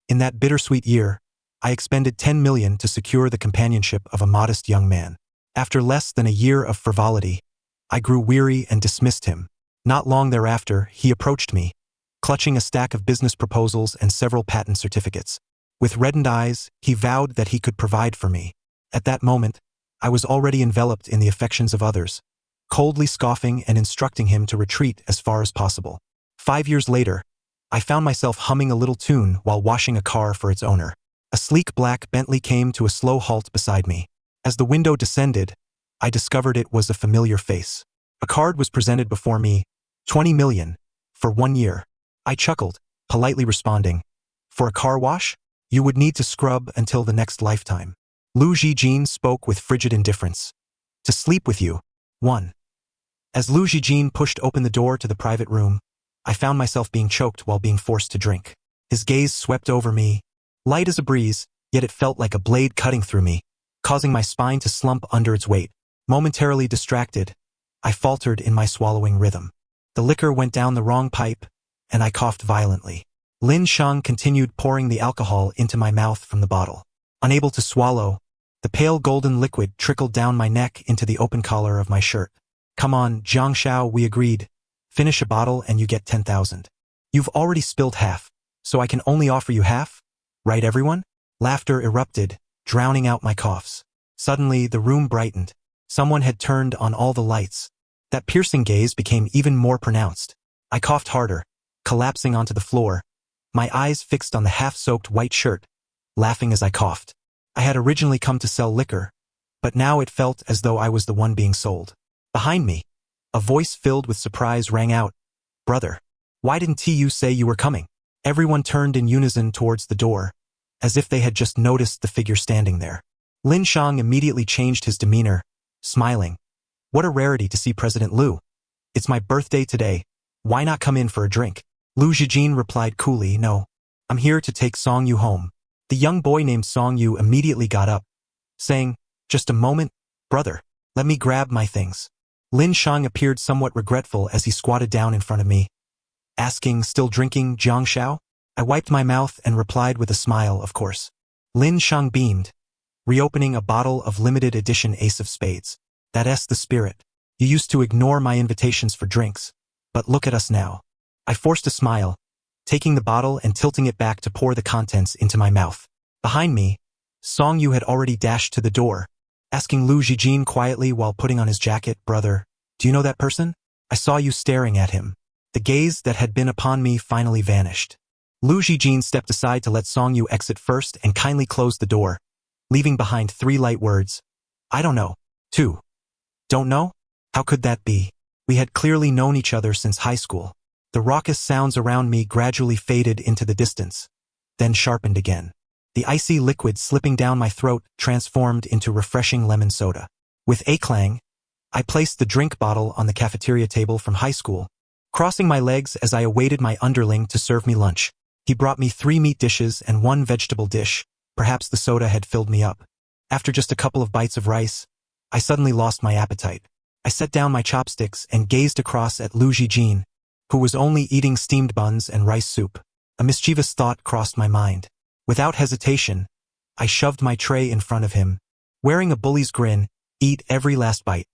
In that bittersweet year, I expended 10 million to secure the companionship of a modest young man. After less than a year of frivolity, I grew weary and dismissed him. Not long thereafter, he approached me, clutching a stack of business proposals and several patent certificates. With reddened eyes, he vowed that he could provide for me. At that moment, I was already enveloped in the affections of others, coldly scoffing and instructing him to retreat as far as possible. 5 years later, I found myself humming a little tune while washing a car for its owner. A sleek black Bentley came to a slow halt beside me. As the window descended, I discovered it was a familiar face. A card was presented before me, 20 million, for 1 year. I chuckled, politely responding, "For a car wash? You would need to scrub until the next lifetime." Lu Zhijin spoke with frigid indifference. "To sleep with you." 1. As Lu Zhijin pushed open the door to the private room, I found myself being choked while being forced to drink. His gaze swept over me, light as a breeze, yet it felt like a blade cutting through me, causing my spine to slump under its weight. Momentarily distracted, I faltered in my swallowing rhythm. The liquor went down the wrong pipe, and I coughed violently. Lin Shang continued pouring the alcohol into my mouth from the bottle. Unable to swallow, the pale golden liquid trickled down my neck into the open collar of my shirt. "Come on, Zhang Xiao," we agreed. "Finish a bottle and you get 10,000. You've already spilled half, so I can only offer you half? Right, everyone?" Laughter erupted, drowning out my coughs. Suddenly, the room brightened. Someone had turned on all the lights. That piercing gaze became even more pronounced. I coughed harder, collapsing onto the floor, my eyes fixed on the half-soaked white shirt, laughing as I coughed. I had originally come to sell liquor, but now it felt as though I was the one being sold. Behind me, a voice filled with surprise rang out, "Brother, why didn't you say you were coming?" Everyone turned in unison towards the door, as if they had just noticed the figure standing there. Lin Shang immediately changed his demeanor, smiling. "What a rarity to see President Liu. It's my birthday today. Why not come in for a drink?" Lu Zhijin replied coolly, "No, I'm here to take Song Yu home." The young boy named Song Yu immediately got up, saying, "Just a moment, brother, let me grab my things." Lin Shang appeared somewhat regretful as he squatted down in front of me, asking, "Still drinking, Zhang Xiao?" I wiped my mouth and replied with a smile, "Of course." Lin Shang beamed, reopening a bottle of limited edition Ace of Spades. "That's the spirit. You used to ignore my invitations for drinks, but look at us now." I forced a smile, taking the bottle and tilting it back to pour the contents into my mouth. Behind me, Song Yu had already dashed to the door, asking Lu Zhijin quietly while putting on his jacket, "Brother, do you know that person? I saw you staring at him." The gaze that had been upon me finally vanished. Lu Zhijin stepped aside to let Song Yu exit first and kindly closed the door, leaving behind 3 light words. "I don't know." 2. "Don't know? How could that be? We had clearly known each other since high school." The raucous sounds around me gradually faded into the distance, then sharpened again. The icy liquid slipping down my throat transformed into refreshing lemon soda. With a clang, I placed the drink bottle on the cafeteria table from high school, crossing my legs as I awaited my underling to serve me lunch. He brought me 3 meat dishes and 1 vegetable dish. Perhaps the soda had filled me up. After just a couple of bites of rice, I suddenly lost my appetite. I set down my chopsticks and gazed across at Lu Zhijin, who was only eating steamed buns and rice soup. A mischievous thought crossed my mind. Without hesitation, I shoved my tray in front of him, wearing a bully's grin, "Eat every last bite.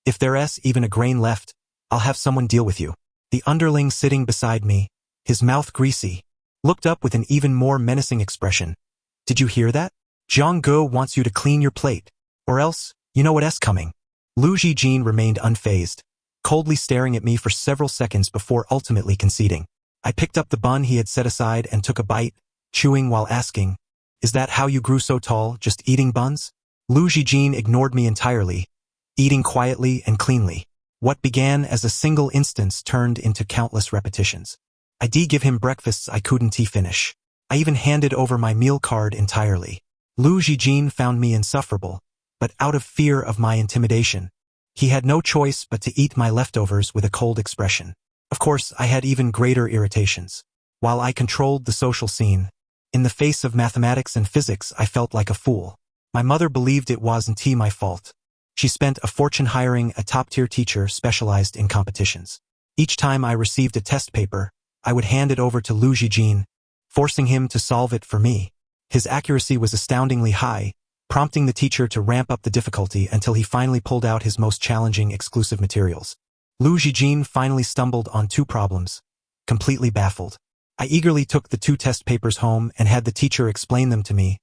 If there's even a grain left, I'll have someone deal with you." The underling sitting beside me, his mouth greasy, looked up with an even more menacing expression. "Did you hear that? Zhang Ge wants you to clean your plate, or else, you know what's coming." Lu Zhijin remained unfazed, coldly staring at me for several seconds before ultimately conceding. I picked up the bun he had set aside and took a bite, chewing while asking, "Is that how you grew so tall, just eating buns?" Lu Zhijin ignored me entirely, eating quietly and cleanly. What began as a single instance turned into countless repetitions. I did give him breakfasts I couldn't finish. I even handed over my meal card entirely. Lu Zhijin found me insufferable, but out of fear of my intimidation, he had no choice but to eat my leftovers with a cold expression. Of course, I had even greater irritations. While I controlled the social scene, in the face of mathematics and physics I felt like a fool. My mother believed it wasn't my fault. She spent a fortune hiring a top-tier teacher specialized in competitions. Each time I received a test paper, I would hand it over to Lu Zhijin, forcing him to solve it for me. His accuracy was astoundingly high, prompting the teacher to ramp up the difficulty until he finally pulled out his most challenging exclusive materials. Lu Zhijin finally stumbled on 2 problems. Completely baffled, I eagerly took the 2 test papers home and had the teacher explain them to me,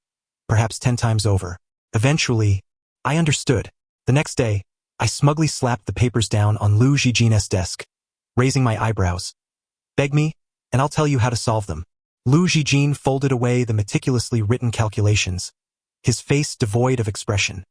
perhaps 10 times over. Eventually, I understood. The next day, I smugly slapped the papers down on Lu Zhijin's desk, raising my eyebrows. Beg me, and I'll tell you how to solve them. Lu Zhijin folded away the meticulously written calculations, his face devoid of expression.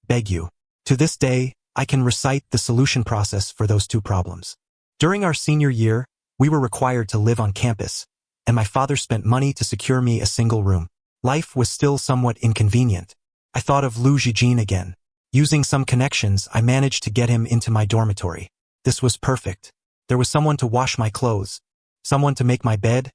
Beg you. To this day, I can recite the solution process for those 2 problems. During our senior year, we were required to live on campus, and my father spent money to secure me a single room. Life was still somewhat inconvenient. I thought of Lu Zhijin again. Using some connections, I managed to get him into my dormitory. This was perfect. There was someone to wash my clothes, someone to make my bed,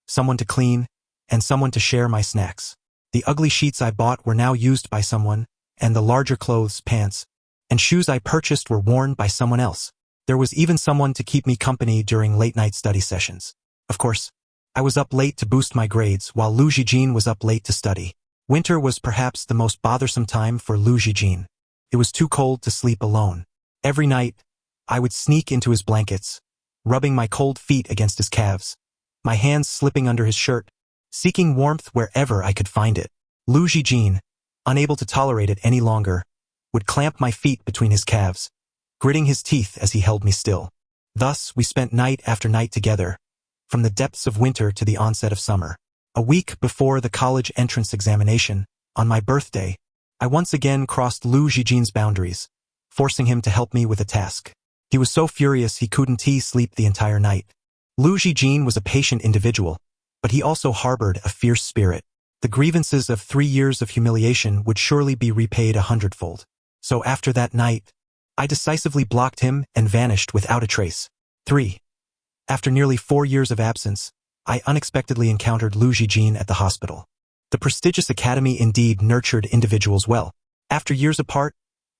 someone to clean, and someone to share my snacks. The ugly sheets I bought were now used by someone, and the larger clothes, pants, and shoes I purchased were worn by someone else. There was even someone to keep me company during late-night study sessions. Of course, I was up late to boost my grades while Lu Zhijin was up late to study. Winter was perhaps the most bothersome time for Lu Zhijin. It was too cold to sleep alone. Every night, I would sneak into his blankets, rubbing my cold feet against his calves, my hands slipping under his shirt, seeking warmth wherever I could find it. Lu Zhijin, unable to tolerate it any longer, would clamp my feet between his calves, gritting his teeth as he held me still. Thus, we spent night after night together, from the depths of winter to the onset of summer. A week before the college entrance examination, on my birthday, I once again crossed Lu Zhijin's boundaries, forcing him to help me with a task. He was so furious he couldn't sleep the entire night. Lu Zhijin was a patient individual, but he also harbored a fierce spirit. The grievances of 3 years of humiliation would surely be repaid 100-fold. So after that night, I decisively blocked him and vanished without a trace. 3. After nearly 4 years of absence, I unexpectedly encountered Lu Zhijin at the hospital. The prestigious academy indeed nurtured individuals well. After years apart,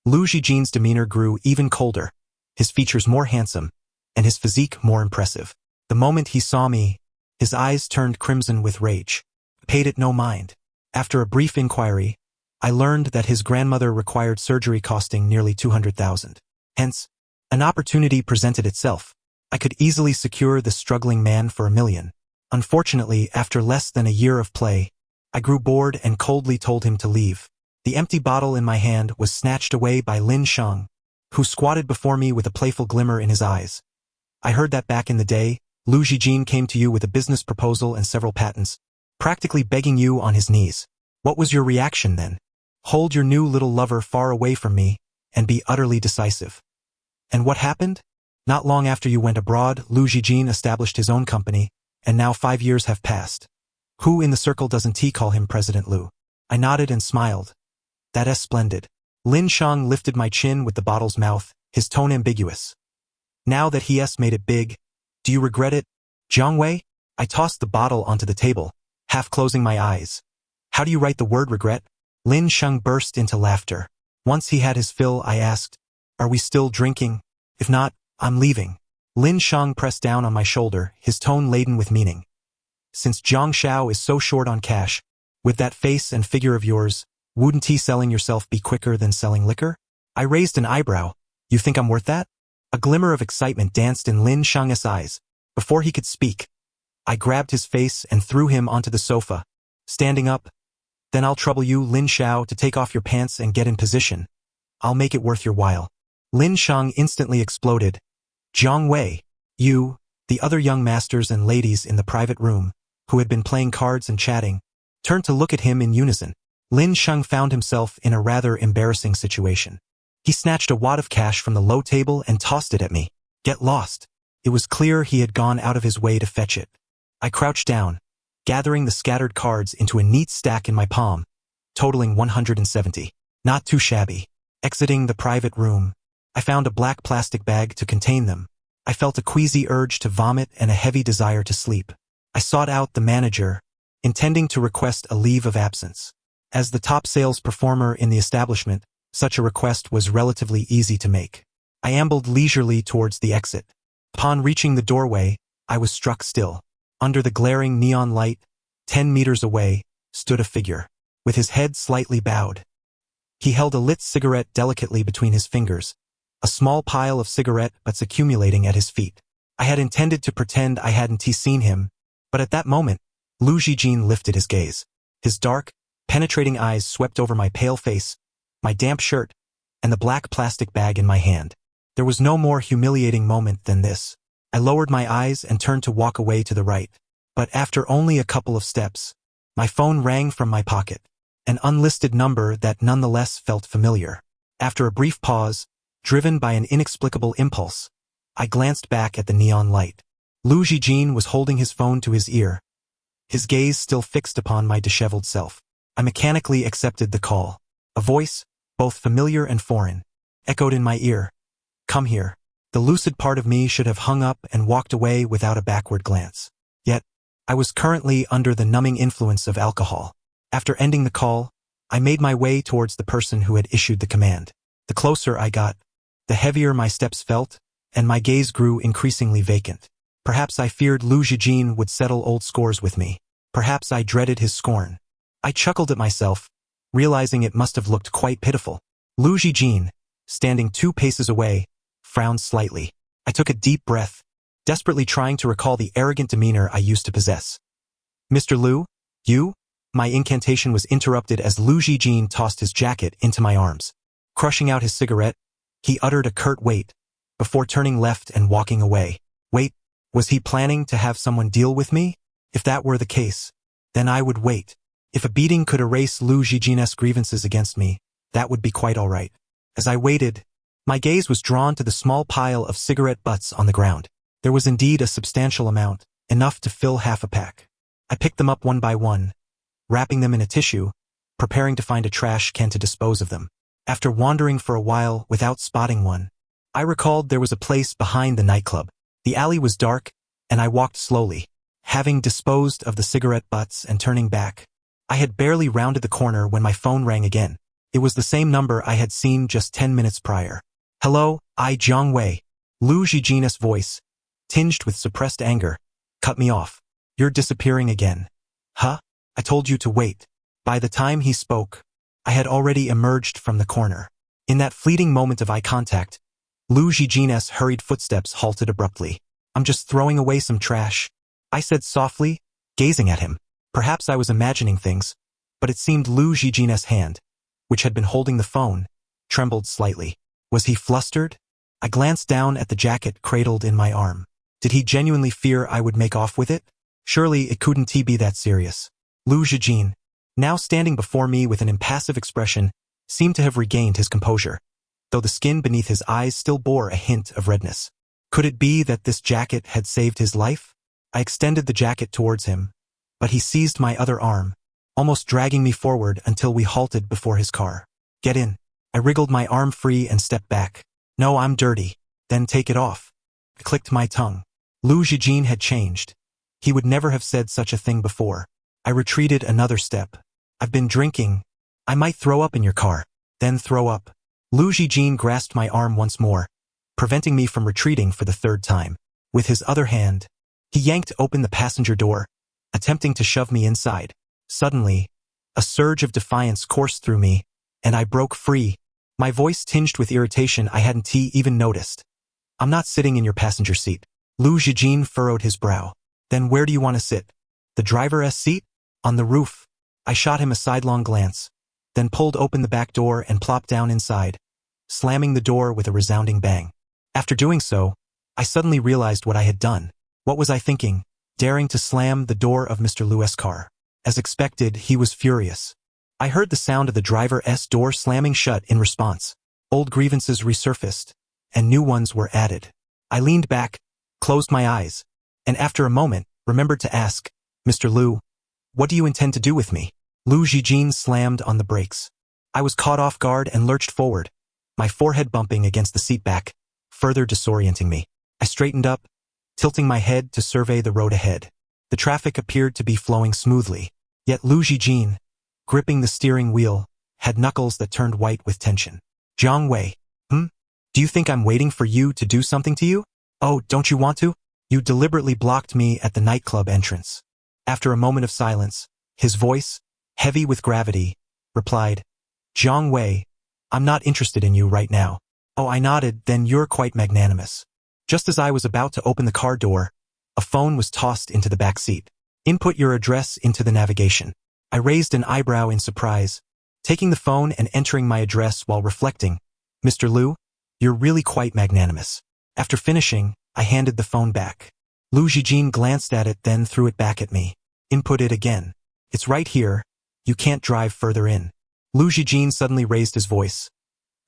Lu Zhijin's demeanor grew even colder, his features more handsome, and his physique more impressive. The moment he saw me, his eyes turned crimson with rage. I paid it no mind. After a brief inquiry, I learned that his grandmother required surgery costing nearly 200,000. Hence, an opportunity presented itself. I could easily secure the struggling man for $1 million. Unfortunately, after less than a year of play, I grew bored and coldly told him to leave. The empty bottle in my hand was snatched away by Lin Sheng, who squatted before me with a playful glimmer in his eyes. I heard that back in the day, Lu Zhijin came to you with a business proposal and several patents, practically begging you on his knees. What was your reaction then? Hold your new little lover far away from me, and be utterly decisive. And what happened? Not long after you went abroad, Lu Zhijin established his own company, and now 5 years have passed. Who in the circle doesn't call him President Lu? I nodded and smiled. That's splendid. Lin Sheng lifted my chin with the bottle's mouth, his tone ambiguous. Now that he made it big, do you regret it, Jiangwei? I tossed the bottle onto the table, half closing my eyes. How do you write the word regret? Lin Sheng burst into laughter. Once he had his fill, I asked, are we still drinking? If not, I'm leaving. Lin Sheng pressed down on my shoulder, his tone laden with meaning. Since Zhang Xiao is so short on cash, with that face and figure of yours, wouldn't selling yourself be quicker than selling liquor? I raised an eyebrow. You think I'm worth that? A glimmer of excitement danced in Lin Sheng's eyes. Before he could speak, I grabbed his face and threw him onto the sofa. Standing up, then I'll trouble you, Lin Xiao, to take off your pants and get in position. I'll make it worth your while. Lin Sheng instantly exploded. Jiang Wei, you, the other young masters and ladies in the private room, who had been playing cards and chatting, turned to look at him in unison. Lin Sheng found himself in a rather embarrassing situation. He snatched a wad of cash from the low table and tossed it at me. Get lost. It was clear he had gone out of his way to fetch it. I crouched down, gathering the scattered cards into a neat stack in my palm, totaling 170. Not too shabby. Exiting the private room, I found a black plastic bag to contain them. I felt a queasy urge to vomit and a heavy desire to sleep. I sought out the manager, intending to request a leave of absence. As the top sales performer in the establishment, such a request was relatively easy to make. I ambled leisurely towards the exit. Upon reaching the doorway, I was struck still. Under the glaring neon light, 10 meters away stood a figure, with his head slightly bowed. He held a lit cigarette delicately between his fingers, a small pile of cigarette butts accumulating at his feet. I had intended to pretend I hadn't seen him, but at that moment, Lu Zhijin lifted his gaze. His dark, penetrating eyes swept over my pale face, my damp shirt, and the black plastic bag in my hand. There was no more humiliating moment than this. I lowered my eyes and turned to walk away to the right. But after only a couple of steps, my phone rang from my pocket, an unlisted number that nonetheless felt familiar. After a brief pause, driven by an inexplicable impulse, I glanced back at the neon light. Lu Zhijin was holding his phone to his ear, his gaze still fixed upon my disheveled self. I mechanically accepted the call. A voice, both familiar and foreign, echoed in my ear. Come here. The lucid part of me should have hung up and walked away without a backward glance. Yet, I was currently under the numbing influence of alcohol. After ending the call, I made my way towards the person who had issued the command. The closer I got, the heavier my steps felt, and my gaze grew increasingly vacant. Perhaps I feared Lu Zhijin would settle old scores with me. Perhaps I dreaded his scorn. I chuckled at myself, realizing it must have looked quite pitiful. Lu Zhijin, standing 2 paces away, frowned slightly. I took a deep breath, desperately trying to recall the arrogant demeanor I used to possess. Mr. Lu, you? My incantation was interrupted as Lu Zhijin tossed his jacket into my arms. Crushing out his cigarette, he uttered a curt wait, before turning left and walking away. Wait, was he planning to have someone deal with me? If that were the case, then I would wait. If a beating could erase Lu Zhijin's grievances against me, that would be quite all right. As I waited, my gaze was drawn to the small pile of cigarette butts on the ground. There was indeed a substantial amount, enough to fill half a pack. I picked them up one by one, wrapping them in a tissue, preparing to find a trash can to dispose of them. After wandering for a while without spotting one, I recalled there was a place behind the nightclub. The alley was dark, and I walked slowly. Having disposed of the cigarette butts and turning back, I had barely rounded the corner when my phone rang again. It was the same number I had seen just 10 minutes prior. Hello, Jiang Wei. Lu Zhijin's voice, tinged with suppressed anger, cut me off. You're disappearing again. Huh? I told you to wait. By the time he spoke, I had already emerged from the corner. In that fleeting moment of eye contact, Lu Zhijin's hurried footsteps halted abruptly. I'm just throwing away some trash, I said softly, gazing at him. Perhaps I was imagining things, but it seemed Lu Zhijin's hand, which had been holding the phone, trembled slightly. Was he flustered? I glanced down at the jacket cradled in my arm. Did he genuinely fear I would make off with it? Surely it couldn't be that serious. Lu Zhijin, now standing before me with an impassive expression, seemed to have regained his composure, though the skin beneath his eyes still bore a hint of redness. Could it be that this jacket had saved his life? I extended the jacket towards him, but he seized my other arm, almost dragging me forward until we halted before his car. Get in. I wriggled my arm free and stepped back. No, I'm dirty. Then take it off. I clicked my tongue. Lu Zhijin had changed. He would never have said such a thing before. I retreated another step. I've been drinking. I might throw up in your car. Then throw up. Lu Zhijin grasped my arm once more, preventing me from retreating for the 3rd time. With his other hand, he yanked open the passenger door, attempting to shove me inside. Suddenly, a surge of defiance coursed through me, and I broke free, my voice tinged with irritation I hadn't even noticed. I'm not sitting in your passenger seat. Lu Zhijin furrowed his brow. Then where do you want to sit? The driver's seat? On the roof. I shot him a sidelong glance, then pulled open the back door and plopped down inside, slamming the door with a resounding bang. After doing so, I suddenly realized what I had done. What was I thinking? Daring to slam the door of Mr. Lu's car. As expected, he was furious. I heard the sound of the driver's door slamming shut in response. Old grievances resurfaced, and new ones were added. I leaned back, closed my eyes, and after a moment, remembered to ask, Mr. Lu, what do you intend to do with me? Lu Zhijin slammed on the brakes. I was caught off guard and lurched forward, my forehead bumping against the seat back, further disorienting me. I straightened up, tilting my head to survey the road ahead. The traffic appeared to be flowing smoothly, yet Lu Zhijin, gripping the steering wheel, had knuckles that turned white with tension. Jiang Wei, do you think I'm waiting for you to do something to you? Oh, don't you want to? You deliberately blocked me at the nightclub entrance. After a moment of silence, his voice, heavy with gravity, replied, Jiang Wei, I'm not interested in you right now. Oh, I nodded, then you're quite magnanimous. Just as I was about to open the car door, a phone was tossed into the back seat. Input your address into the navigation. I raised an eyebrow in surprise, taking the phone and entering my address while reflecting. Mr. Liu, you're really quite magnanimous. After finishing, I handed the phone back. Lu Zhijin glanced at it, then threw it back at me. Input it again. It's right here. You can't drive further in. Lu Zhijin suddenly raised his voice.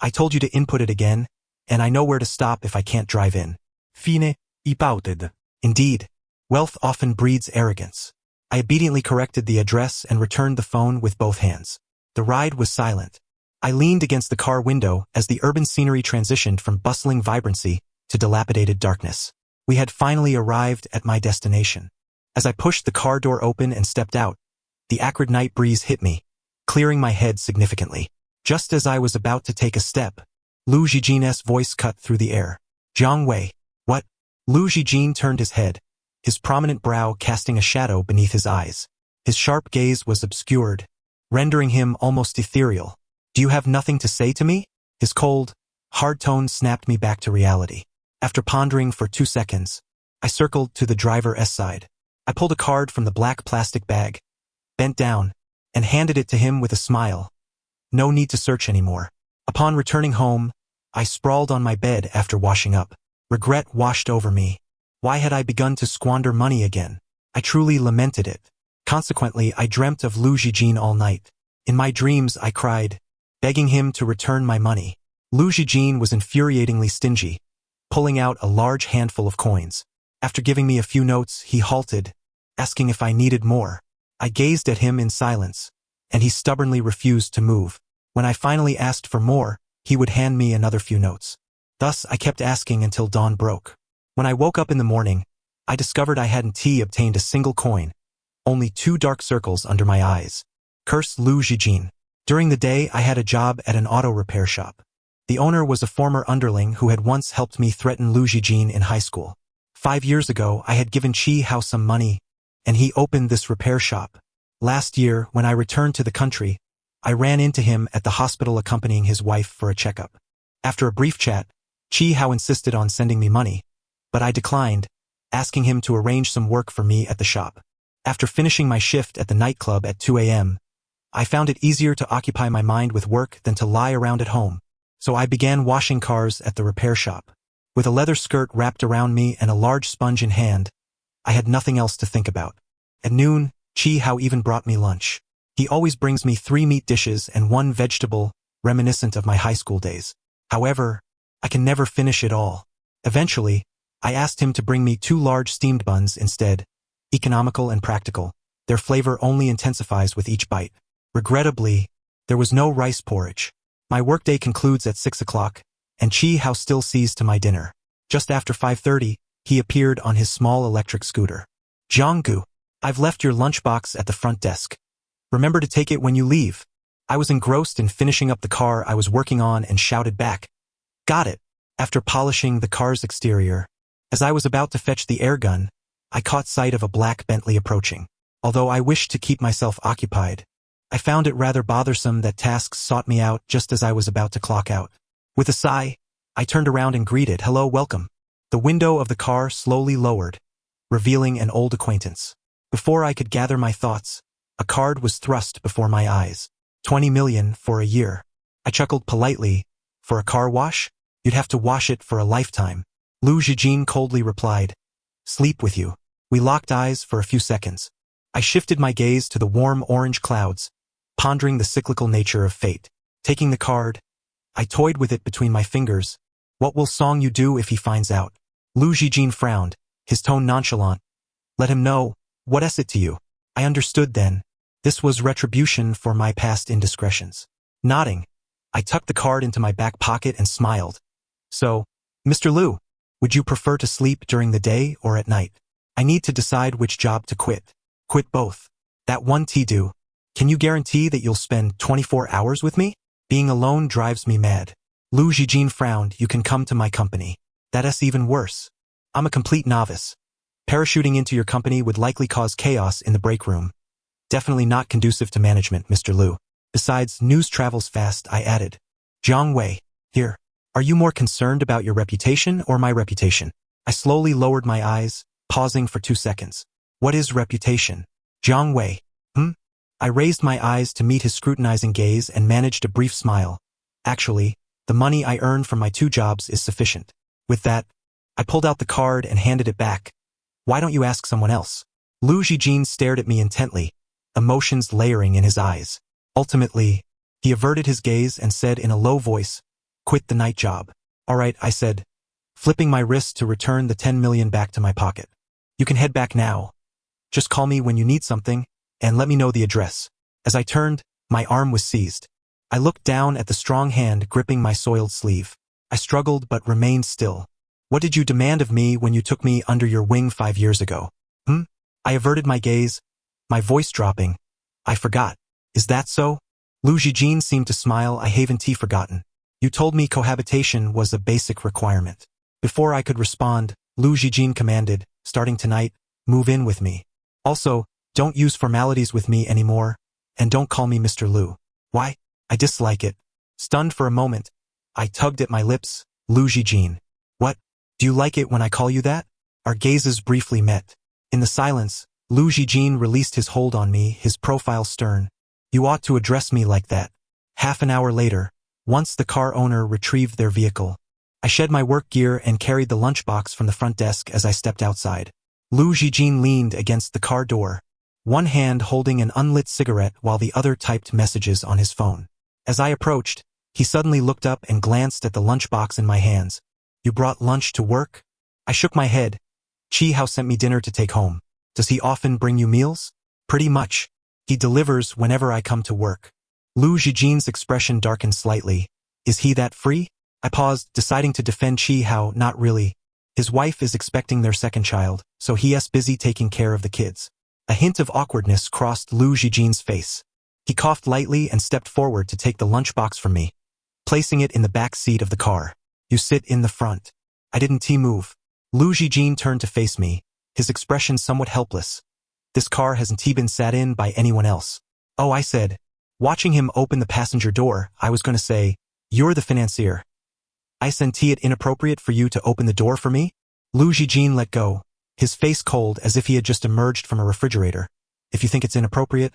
I told you to input it again, and I know where to stop if I can't drive in. Fine, I pouted. Indeed, wealth often breeds arrogance. I obediently corrected the address and returned the phone with both hands. The ride was silent. I leaned against the car window as the urban scenery transitioned from bustling vibrancy to dilapidated darkness. We had finally arrived at my destination. As I pushed the car door open and stepped out, the acrid night breeze hit me, clearing my head significantly. Just as I was about to take a step, Lu Zhijin's voice cut through the air. Jiang Wei, what? Lu Zhijin turned his head, his prominent brow casting a shadow beneath his eyes. His sharp gaze was obscured, rendering him almost ethereal. Do you have nothing to say to me? His cold, hard tone snapped me back to reality. After pondering for 2 seconds, I circled to the driver's side. I pulled a card from the black plastic bag, bent down, and handed it to him with a smile. No need to search anymore. Upon returning home, I sprawled on my bed after washing up. Regret washed over me. Why had I begun to squander money again? I truly lamented it. Consequently, I dreamt of Lu Zhijin all night. In my dreams, I cried, begging him to return my money. Lu Zhijin was infuriatingly stingy, pulling out a large handful of coins. After giving me a few notes, he halted, asking if I needed more. I gazed at him in silence, and he stubbornly refused to move. When I finally asked for more, he would hand me another few notes. Thus, I kept asking until dawn broke. When I woke up in the morning, I discovered I hadn't obtained a single coin, only 2 dark circles under my eyes. Curse Lu Zhijin. During the day, I had a job at an auto repair shop. The owner was a former underling who had once helped me threaten Lu Zhijin in high school. 5 years ago, I had given Chi Hao some money, and he opened this repair shop. Last year, when I returned to the country, I ran into him at the hospital accompanying his wife for a checkup. After a brief chat, Chi Hao insisted on sending me money, but I declined, asking him to arrange some work for me at the shop. After finishing my shift at the nightclub at 2 a.m., I found it easier to occupy my mind with work than to lie around at home, so I began washing cars at the repair shop. With a leather skirt wrapped around me and a large sponge in hand, I had nothing else to think about. At noon, Chi Hao even brought me lunch. He always brings me 3 meat dishes and 1 vegetable, reminiscent of my high school days. However, I can never finish it all. Eventually, I asked him to bring me 2 large steamed buns instead, economical and practical. Their flavor only intensifies with each bite. Regrettably, there was no rice porridge. My workday concludes at 6 o'clock, and Chi Hao still sees to my dinner. Just after 5:30, he appeared on his small electric scooter. Jianggu, I've left your lunchbox at the front desk. Remember to take it when you leave. I was engrossed in finishing up the car I was working on and shouted back, Got it. After polishing the car's exterior, as I was about to fetch the air gun, I caught sight of a black Bentley approaching. Although I wished to keep myself occupied, I found it rather bothersome that tasks sought me out just as I was about to clock out. With a sigh, I turned around and greeted, Hello, welcome. The window of the car slowly lowered, revealing an old acquaintance. Before I could gather my thoughts, a card was thrust before my eyes. 20 million for a year. I chuckled politely. For a car wash? You'd have to wash it for a lifetime. Lu Zhijin coldly replied, Sleep with you. We locked eyes for a few seconds. I shifted my gaze to the warm orange clouds, pondering the cyclical nature of fate. Taking the card, I toyed with it between my fingers. What will Song Yu do if he finds out? Lu Zhijin frowned, his tone nonchalant. Let him know. What is it to you? I understood then. This was retribution for my past indiscretions. Nodding, I tucked the card into my back pocket and smiled. So, Mr. Liu, would you prefer to sleep during the day or at night? I need to decide which job to quit. Quit both. That one do. Can you guarantee that you'll spend 24 hours with me? Being alone drives me mad. Lu Zhijin frowned. You can come to my company. That is even worse. I'm a complete novice. Parachuting into your company would likely cause chaos in the break room. Definitely not conducive to management, Mr. Liu. Besides, news travels fast, I added. Jiang Wei, here. Are you more concerned about your reputation or my reputation? I slowly lowered my eyes, pausing for 2 seconds. What is reputation? Jiang Wei. I raised my eyes to meet his scrutinizing gaze and managed a brief smile. Actually, the money I earn from my 2 jobs is sufficient. With that, I pulled out the card and handed it back. Why don't you ask someone else? Lu Zhijin stared at me intently, emotions layering in his eyes. Ultimately, he averted his gaze and said in a low voice, "Quit the night job." "All right," I said, flipping my wrist to return the 10 million back to my pocket. "You can head back now. Just call me when you need something, and let me know the address." As I turned, my arm was seized. I looked down at the strong hand gripping my soiled sleeve. I struggled but remained still. "What did you demand of me when you took me under your wing 5 years ago?" I averted my gaze, my voice dropping. "I forgot. Is that so?" Lu Zhijin seemed to smile. "I haven't forgotten. You told me cohabitation was a basic requirement." Before I could respond, Lu Zhijin commanded, "Starting tonight, move in with me. Also, don't use formalities with me anymore, and don't call me Mr. Liu." "Why? I dislike it." Stunned for a moment, I tugged at my lips. "Lu Zhijin. What? Do you like it when I call you that?" Our gazes briefly met. In the silence, Lu Zhijin released his hold on me, his profile stern. "You ought to address me like that." Half an hour later, once the car owner retrieved their vehicle, I shed my work gear and carried the lunchbox from the front desk as I stepped outside. Lu Zhijin leaned against the car door, one hand holding an unlit cigarette while the other typed messages on his phone. As I approached, he suddenly looked up and glanced at the lunchbox in my hands. "You brought lunch to work?" I shook my head. "Chi Hao sent me dinner to take home." "Does he often bring you meals?" "Pretty much. He delivers whenever I come to work." Lu Zhijin's expression darkened slightly. "Is he that free?" I paused, deciding to defend Chi Hao. "Not really. His wife is expecting their second child, so he's busy taking care of the kids." A hint of awkwardness crossed Lu Zhijin's face. He coughed lightly and stepped forward to take the lunchbox from me, placing it in the back seat of the car. "You sit in the front." I didn't move. Lu Zhijin turned to face me, his expression somewhat helpless. "This car hasn't been sat in by anyone else." "Oh," I said. Watching him open the passenger door, I was going to say, "You're the financier. Isn't it inappropriate for you to open the door for me?" Lu Zhijin let go, his face cold as if he had just emerged from a refrigerator. "If you think it's inappropriate,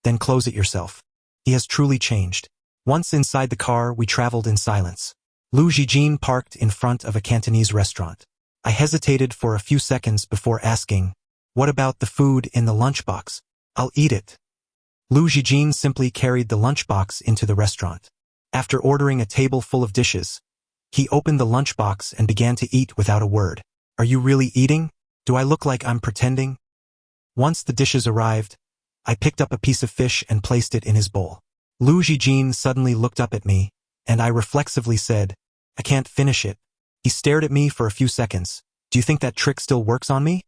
then close it yourself." He has truly changed. Once inside the car, we traveled in silence. Lu Zhijin parked in front of a Cantonese restaurant. I hesitated for a few seconds before asking, "What about the food in the lunchbox?" "I'll eat it." Lu Zhijin simply carried the lunchbox into the restaurant. After ordering a table full of dishes, he opened the lunchbox and began to eat without a word. "Are you really eating? Do I look like I'm pretending?" Once the dishes arrived, I picked up a piece of fish and placed it in his bowl. Lu Zhijin suddenly looked up at me, and I reflexively said, "I can't finish it." He stared at me for a few seconds. "Do you think that trick still works on me?"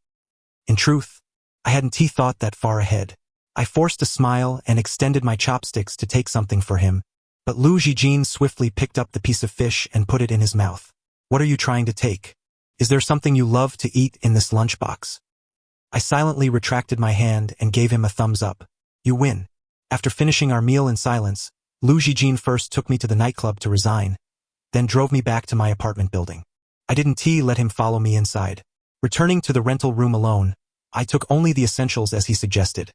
In truth, I hadn't thought that far ahead. I forced a smile and extended my chopsticks to take something for him, but Lu Zhijin swiftly picked up the piece of fish and put it in his mouth. "What are you trying to take? Is there something you love to eat in this lunchbox?" I silently retracted my hand and gave him a thumbs up. "You win." After finishing our meal in silence, Lu Zhijin first took me to the nightclub to resign, then drove me back to my apartment building. I didn't let him follow me inside. Returning to the rental room alone, I took only the essentials as he suggested.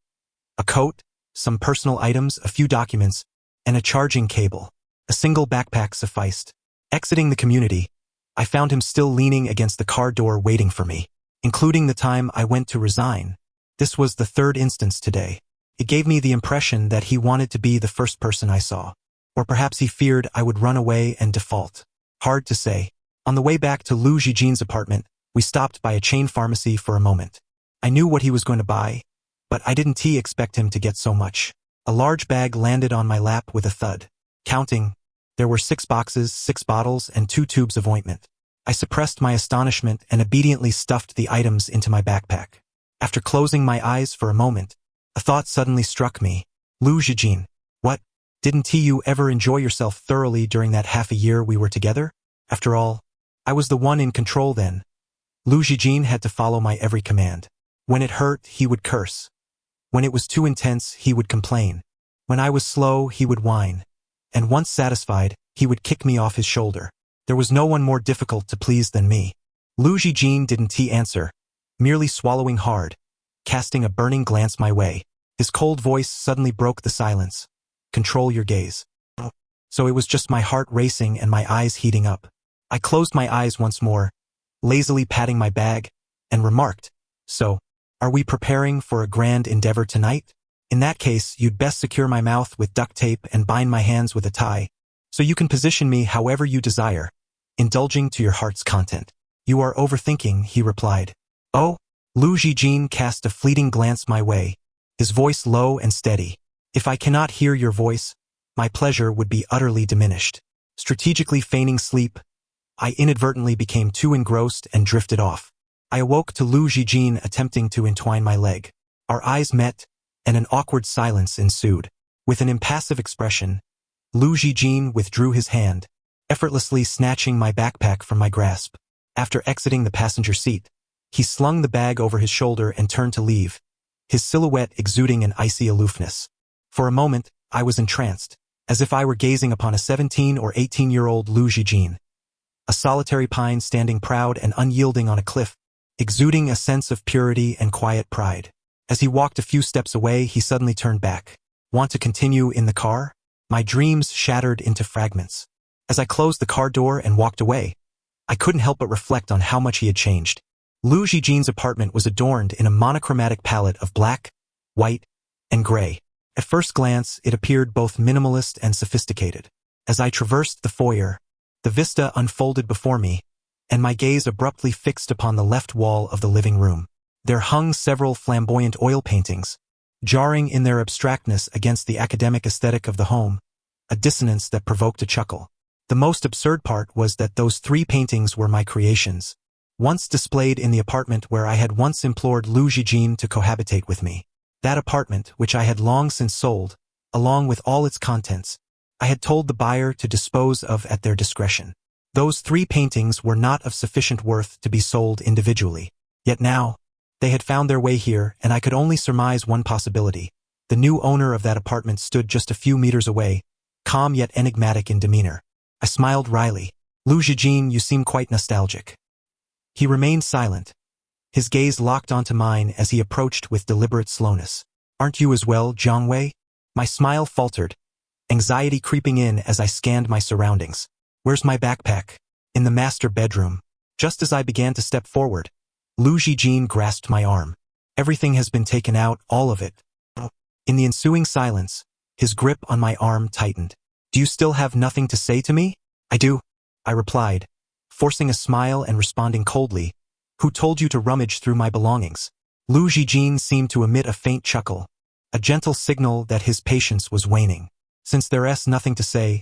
A coat, some personal items, a few documents, and a charging cable. A single backpack sufficed. Exiting the community, I found him still leaning against the car door waiting for me, including the time I went to resign. This was the 3rd instance today. It gave me the impression that he wanted to be the first person I saw. Or perhaps he feared I would run away and default. Hard to say. On the way back to Lu Zhijin's apartment, we stopped by a chain pharmacy for a moment. I knew what he was going to buy, but I didn't expect him to get so much. A large bag landed on my lap with a thud. Counting, there were 6 boxes, 6 bottles, and 2 tubes of ointment. I suppressed my astonishment and obediently stuffed the items into my backpack. After closing my eyes for a moment, a thought suddenly struck me. Lu Zhijin, what? Didn't you ever enjoy yourself thoroughly during that half a year we were together? After all, I was the one in control then. Lu Zhijin had to follow my every command. When it hurt, he would curse. When it was too intense, he would complain. When I was slow, he would whine. And once satisfied, he would kick me off his shoulder. There was no one more difficult to please than me. Lu Zhijin didn't answer, merely swallowing hard, casting a burning glance my way. His cold voice suddenly broke the silence. Control your gaze. So it was just my heart racing and my eyes heating up. I closed my eyes once more, lazily patting my bag, and remarked, "So, are we preparing for a grand endeavor tonight? In that case, you'd best secure my mouth with duct tape and bind my hands with a tie, so you can position me however you desire, indulging to your heart's content." "You are overthinking," he replied. "Oh?" Lu Zhijin cast a fleeting glance my way, his voice low and steady. "If I cannot hear your voice, my pleasure would be utterly diminished." Strategically feigning sleep, I inadvertently became too engrossed and drifted off. I awoke to Lu Zhijin attempting to entwine my leg. Our eyes met, and an awkward silence ensued. With an impassive expression, Lu Zhijin withdrew his hand, effortlessly snatching my backpack from my grasp. After exiting the passenger seat, he slung the bag over his shoulder and turned to leave, his silhouette exuding an icy aloofness. For a moment, I was entranced, as if I were gazing upon a 17 or 18-year-old Lu Zhijin, a solitary pine standing proud and unyielding on a cliff, exuding a sense of purity and quiet pride. As he walked a few steps away, he suddenly turned back. "Want to continue in the car?" My dreams shattered into fragments. As I closed the car door and walked away, I couldn't help but reflect on how much he had changed. Lu Zhijin's apartment was adorned in a monochromatic palette of black, white, and gray. At first glance, it appeared both minimalist and sophisticated. As I traversed the foyer, the vista unfolded before me, and my gaze abruptly fixed upon the left wall of the living room. There hung several flamboyant oil paintings, jarring in their abstractness against the academic aesthetic of the home, a dissonance that provoked a chuckle. The most absurd part was that those 3 paintings were my creations, once displayed in the apartment where I had once implored Lu Zhijin to cohabitate with me. That apartment, which I had long since sold, along with all its contents, I had told the buyer to dispose of at their discretion. Those 3 paintings were not of sufficient worth to be sold individually. Yet now, they had found their way here, and I could only surmise one possibility. The new owner of that apartment stood just a few meters away, calm yet enigmatic in demeanor. I smiled wryly. "Lu Zhijin, you seem quite nostalgic." He remained silent, his gaze locked onto mine as he approached with deliberate slowness. "Aren't you as well, Jiang Wei?" My smile faltered, anxiety creeping in as I scanned my surroundings. "Where's my backpack?" "In the master bedroom." Just as I began to step forward, Lu Zhijin grasped my arm. "Everything has been taken out, all of it." In the ensuing silence, his grip on my arm tightened. "Do you still have nothing to say to me?" "I do," I replied, forcing a smile and responding coldly. "Who told you to rummage through my belongings?" Lu Zhijin seemed to emit a faint chuckle, a gentle signal that his patience was waning. "Since there's nothing to say,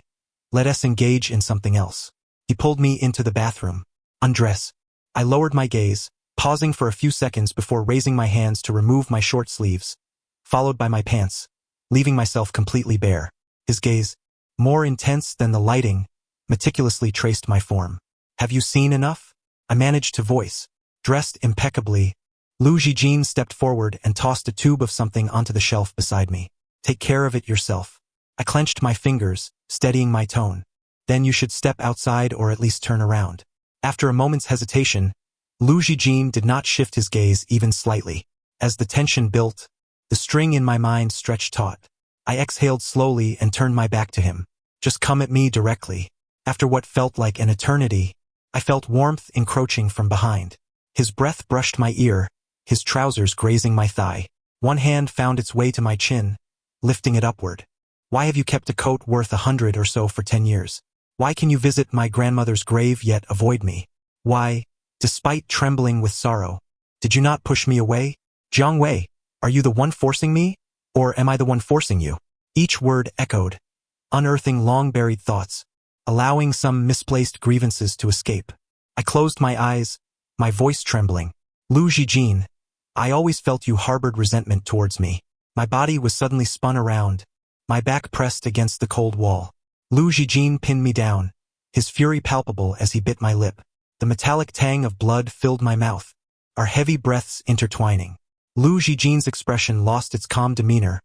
let us engage in something else." He pulled me into the bathroom. "Undress." I lowered my gaze, pausing for a few seconds before raising my hands to remove my short sleeves, followed by my pants, leaving myself completely bare. His gaze, more intense than the lighting, meticulously traced my form. "Have you seen enough?" I managed to voice. Dressed impeccably, Lu Zhijin stepped forward and tossed a tube of something onto the shelf beside me. "Take care of it yourself." I clenched my fingers, steadying my tone. "Then you should step outside or at least turn around." After a moment's hesitation, Lu Zhijin did not shift his gaze even slightly. As the tension built, the string in my mind stretched taut. I exhaled slowly and turned my back to him. "Just come at me directly." After what felt like an eternity, I felt warmth encroaching from behind. His breath brushed my ear, his trousers grazing my thigh. One hand found its way to my chin, lifting it upward. "Why have you kept a coat worth 100 or so for 10 years? Why can you visit my grandmother's grave yet avoid me? Why, despite trembling with sorrow, did you not push me away? Jiang Wei, are you the one forcing me? Or am I the one forcing you?" Each word echoed, unearthing long-buried thoughts, allowing some misplaced grievances to escape. I closed my eyes, my voice trembling. "Lu Zhijin, I always felt you harbored resentment towards me." My body was suddenly spun around, my back pressed against the cold wall. Lu Zhijin pinned me down, his fury palpable as he bit my lip. The metallic tang of blood filled my mouth, our heavy breaths intertwining. Lu Zhijin's expression lost its calm demeanor,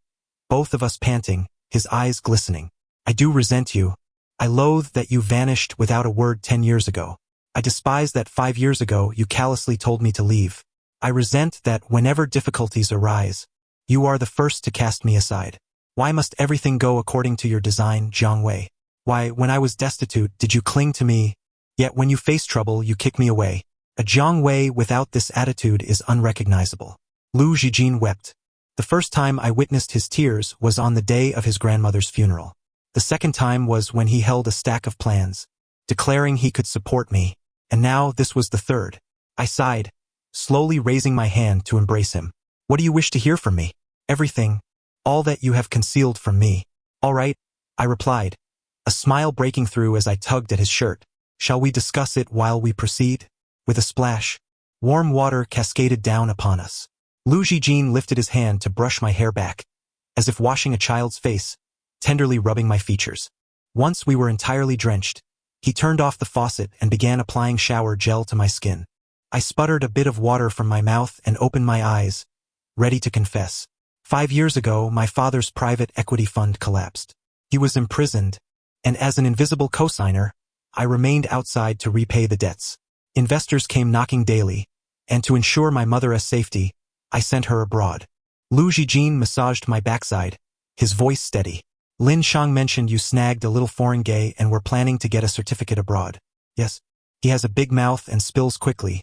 both of us panting, his eyes glistening. I do resent you. I loathe that you vanished without a word 10 years ago. I despise that 5 years ago you callously told me to leave. I resent that whenever difficulties arise, you are the first to cast me aside. Why must everything go according to your design, Jiang Wei? Why, when I was destitute, did you cling to me? Yet when you face trouble, you kick me away. A Jiang Wei without this attitude is unrecognizable. Lu Zhijin wept. The first time I witnessed his tears was on the day of his grandmother's funeral. The second time was when he held a stack of plans, declaring he could support me. And now this was the third. I sighed, slowly raising my hand to embrace him. What do you wish to hear from me? Everything. All that you have concealed from me. All right, I replied, a smile breaking through as I tugged at his shirt. Shall we discuss it while we proceed? With a splash, warm water cascaded down upon us. Lu Zhijin lifted his hand to brush my hair back, as if washing a child's face, tenderly rubbing my features. Once we were entirely drenched, he turned off the faucet and began applying shower gel to my skin. I sputtered a bit of water from my mouth and opened my eyes, ready to confess. 5 years ago, my father's private equity fund collapsed. He was imprisoned, and as an invisible cosigner, I remained outside to repay the debts. Investors came knocking daily, and to ensure my mother's safety, I sent her abroad. Lu Zhijin massaged my backside, his voice steady. Lin Shang mentioned you snagged a little foreign gay and were planning to get a certificate abroad. Yes. He has a big mouth and spills quickly,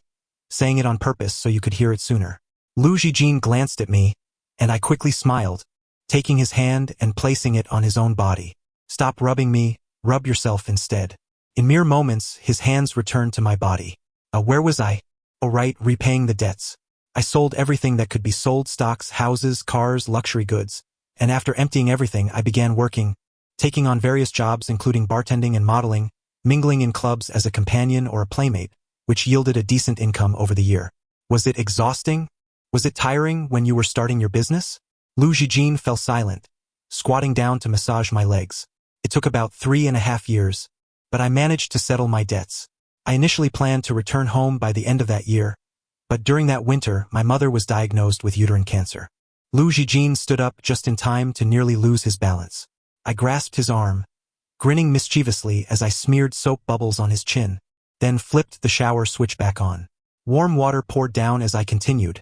saying it on purpose so you could hear it sooner. Lu Zhijin glanced at me, and I quickly smiled, taking his hand and placing it on his own body. Stop rubbing me, rub yourself instead. In mere moments, his hands returned to my body. Where was I? Oh right, repaying the debts. I sold everything that could be sold: stocks, houses, cars, luxury goods. And after emptying everything, I began working, taking on various jobs including bartending and modeling, mingling in clubs as a companion or a playmate, which yielded a decent income over the year. Was it exhausting? Was it tiring when you were starting your business? Lu Zhijin fell silent, squatting down to massage my legs. It took about 3.5 years, but I managed to settle my debts. I initially planned to return home by the end of that year, but during that winter, my mother was diagnosed with uterine cancer. Lu Zhijin stood up just in time to nearly lose his balance. I grasped his arm, grinning mischievously as I smeared soap bubbles on his chin, then flipped the shower switch back on. Warm water poured down as I continued.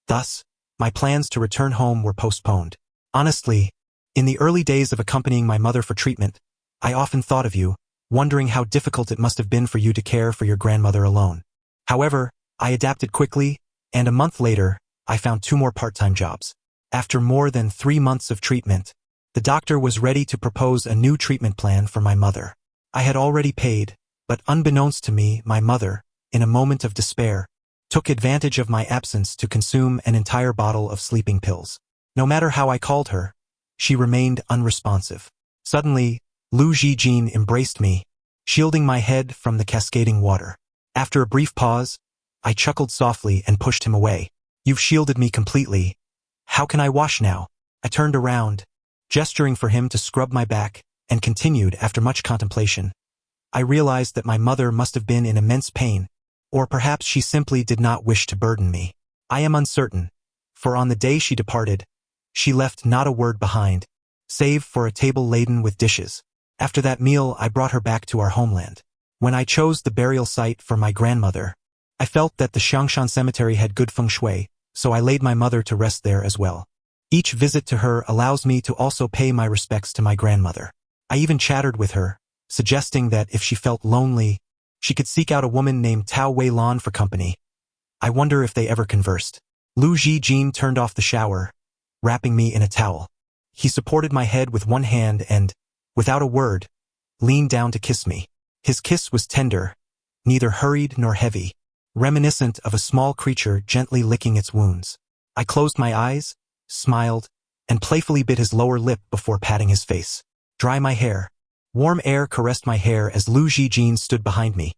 Thus, my plans to return home were postponed. Honestly, in the early days of accompanying my mother for treatment, I often thought of you, wondering how difficult it must have been for you to care for your grandmother alone. However, I adapted quickly, and a month later, I found 2 more part-time jobs. After more than 3 months of treatment, the doctor was ready to propose a new treatment plan for my mother. I had already paid, but unbeknownst to me, my mother, in a moment of despair, took advantage of my absence to consume an entire bottle of sleeping pills. No matter how I called her, she remained unresponsive. Suddenly, Lu Zhijin embraced me, shielding my head from the cascading water. After a brief pause, I chuckled softly and pushed him away. You've shielded me completely. How can I wash now? I turned around, gesturing for him to scrub my back, and continued after much contemplation. I realized that my mother must have been in immense pain, or perhaps she simply did not wish to burden me. I am uncertain, for on the day she departed, she left not a word behind, save for a table laden with dishes. After that meal, I brought her back to our homeland. When I chose the burial site for my grandmother, I felt that the Xiangshan cemetery had good feng shui, so I laid my mother to rest there as well. Each visit to her allows me to also pay my respects to my grandmother. I even chattered with her, suggesting that if she felt lonely, she could seek out a woman named Tao Weilan for company. I wonder if they ever conversed. Lu Zhijin turned off the shower, wrapping me in a towel. He supported my head with one hand and, without a word, leaned down to kiss me. His kiss was tender, neither hurried nor heavy, reminiscent of a small creature gently licking its wounds. I closed my eyes, smiled, and playfully bit his lower lip before patting his face. Dry my hair. Warm air caressed my hair as Lu Zhijin stood behind me,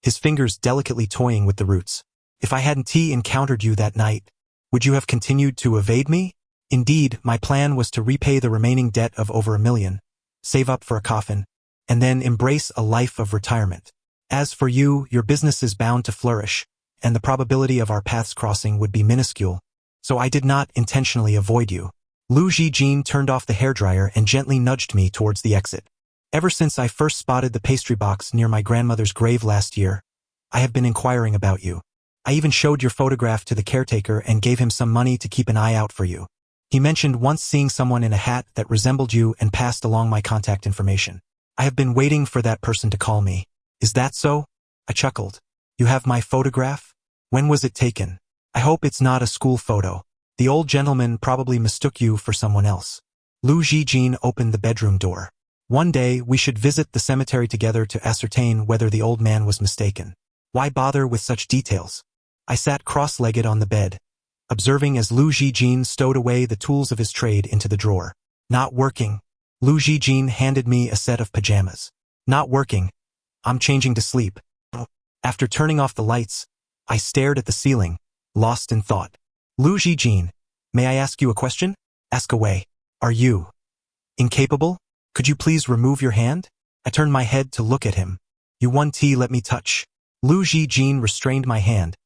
his fingers delicately toying with the roots. If I hadn't encountered you that night, would you have continued to evade me? Indeed, my plan was to repay the remaining debt of over $1 million, save up for a coffin, and then embrace a life of retirement. As for you, your business is bound to flourish, and the probability of our paths crossing would be minuscule, so I did not intentionally avoid you. Lu Jijin turned off the hairdryer and gently nudged me towards the exit. Ever since I first spotted the pastry box near my grandmother's grave last year, I have been inquiring about you. I even showed your photograph to the caretaker and gave him some money to keep an eye out for you. He mentioned once seeing someone in a hat that resembled you and passed along my contact information. I have been waiting for that person to call me. Is that so? I chuckled. You have my photograph? When was it taken? I hope it's not a school photo. The old gentleman probably mistook you for someone else. Lu Jijin opened the bedroom door. One day, we should visit the cemetery together to ascertain whether the old man was mistaken. Why bother with such details? I sat cross-legged on the bed, observing as Lu Jijin stowed away the tools of his trade into the drawer. Not working. Lu Jijin handed me a set of pajamas. Not working. I'm changing to sleep. After turning off the lights, I stared at the ceiling, lost in thought. Lu Jijin, may I ask you a question? Ask away. Are you incapable? Could you please remove your hand? I turned my head to look at him. You want tea, let me touch. Lu Jijin restrained my hand,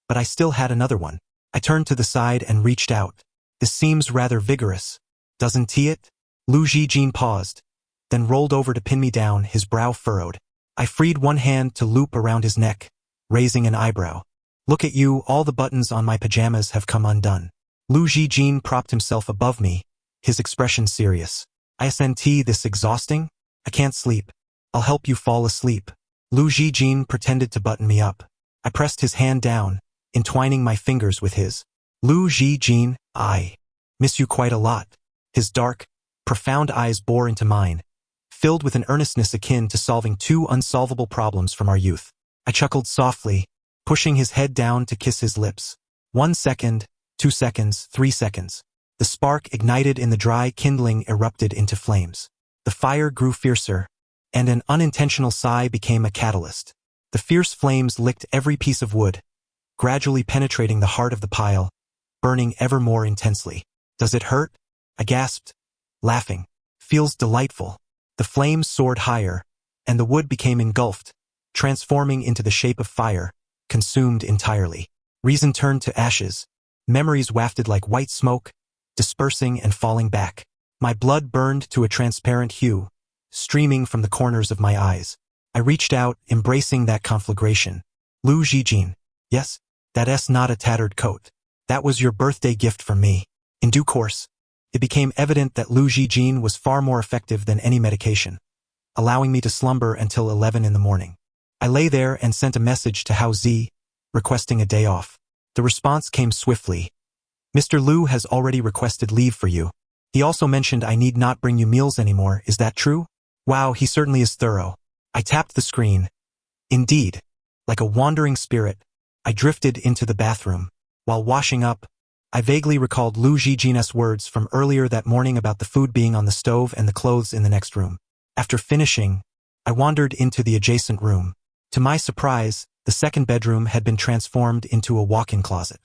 but I still had another one. I turned to the side and reached out. This seems rather vigorous. Doesn't tea it? Lu Jijin paused, then rolled over to pin me down, his brow furrowed. I freed one hand to loop around his neck, raising an eyebrow. Look at you, all the buttons on my pajamas have come undone. Lu Jijin propped himself above me, his expression serious. ISNT, this exhausting? I can't sleep. I'll help you fall asleep. Lu Jijin pretended to button me up. I pressed his hand down, entwining my fingers with his. Lu Jijin, I miss you quite a lot. His dark, profound eyes bore into mine, filled with an earnestness akin to solving two unsolvable problems from our youth. I chuckled softly, pushing his head down to kiss his lips. 1 second, 2 seconds, 3 seconds. The spark ignited in the dry kindling erupted into flames. The fire grew fiercer, and an unintentional sigh became a catalyst. The fierce flames licked every piece of wood, gradually penetrating the heart of the pile, burning ever more intensely. Does it hurt? I gasped, laughing. Feels delightful. The flames soared higher, and the wood became engulfed, transforming into the shape of fire, consumed entirely. Reason turned to ashes. Memories wafted like white smoke, dispersing and falling back. My blood burned to a transparent hue, streaming from the corners of my eyes. I reached out, embracing that conflagration. Lu Jijin. Yes, that's not a tattered coat. That was your birthday gift from me. In due course, it became evident that Lu Jijin was far more effective than any medication, allowing me to slumber until 11 in the morning. I lay there and sent a message to Hao Zi, requesting a day off. The response came swiftly. Mr. Lu has already requested leave for you. He also mentioned I need not bring you meals anymore, is that true? Wow, he certainly is thorough. I tapped the screen. Indeed, like a wandering spirit, I drifted into the bathroom. While washing up, I vaguely recalled Lu Jijin's words from earlier that morning about the food being on the stove and the clothes in the next room. After finishing, I wandered into the adjacent room. To my surprise, the second bedroom had been transformed into a walk-in closet.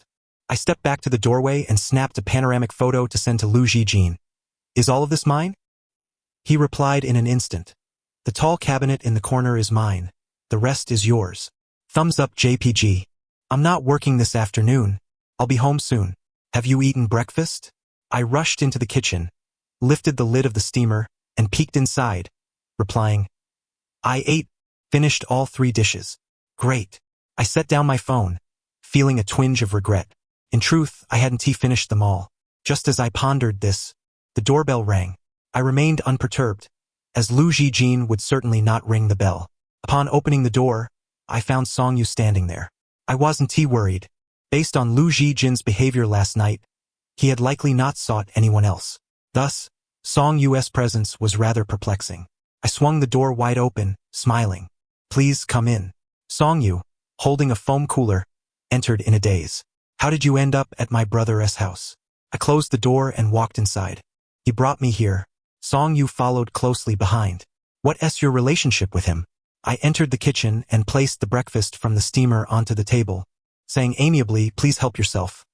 I stepped back to the doorway and snapped a panoramic photo to send to Lu Jijin. Is all of this mine? He replied in an instant. The tall cabinet in the corner is mine. The rest is yours. Thumbs up JPG. I'm not working this afternoon. I'll be home soon. Have you eaten breakfast? I rushed into the kitchen, lifted the lid of the steamer, and peeked inside, replying, I ate, finished all 3 dishes. Great. I set down my phone, feeling a twinge of regret. In truth, I hadn't finished them all. Just as I pondered this, the doorbell rang. I remained unperturbed, as Lu Jijin would certainly not ring the bell. Upon opening the door, I found Song Yu standing there. I wasn't worried. Based on Lu Jijin's behavior last night, he had likely not sought anyone else. Thus, Song Yu's presence was rather perplexing. I swung the door wide open, smiling. Please come in. Song Yu, holding a foam cooler, entered in a daze. How did you end up at my brother's house? I closed the door and walked inside. He brought me here. Song Yu followed closely behind. What's your relationship with him? I entered the kitchen and placed the breakfast from the steamer onto the table, saying amiably, please help yourself.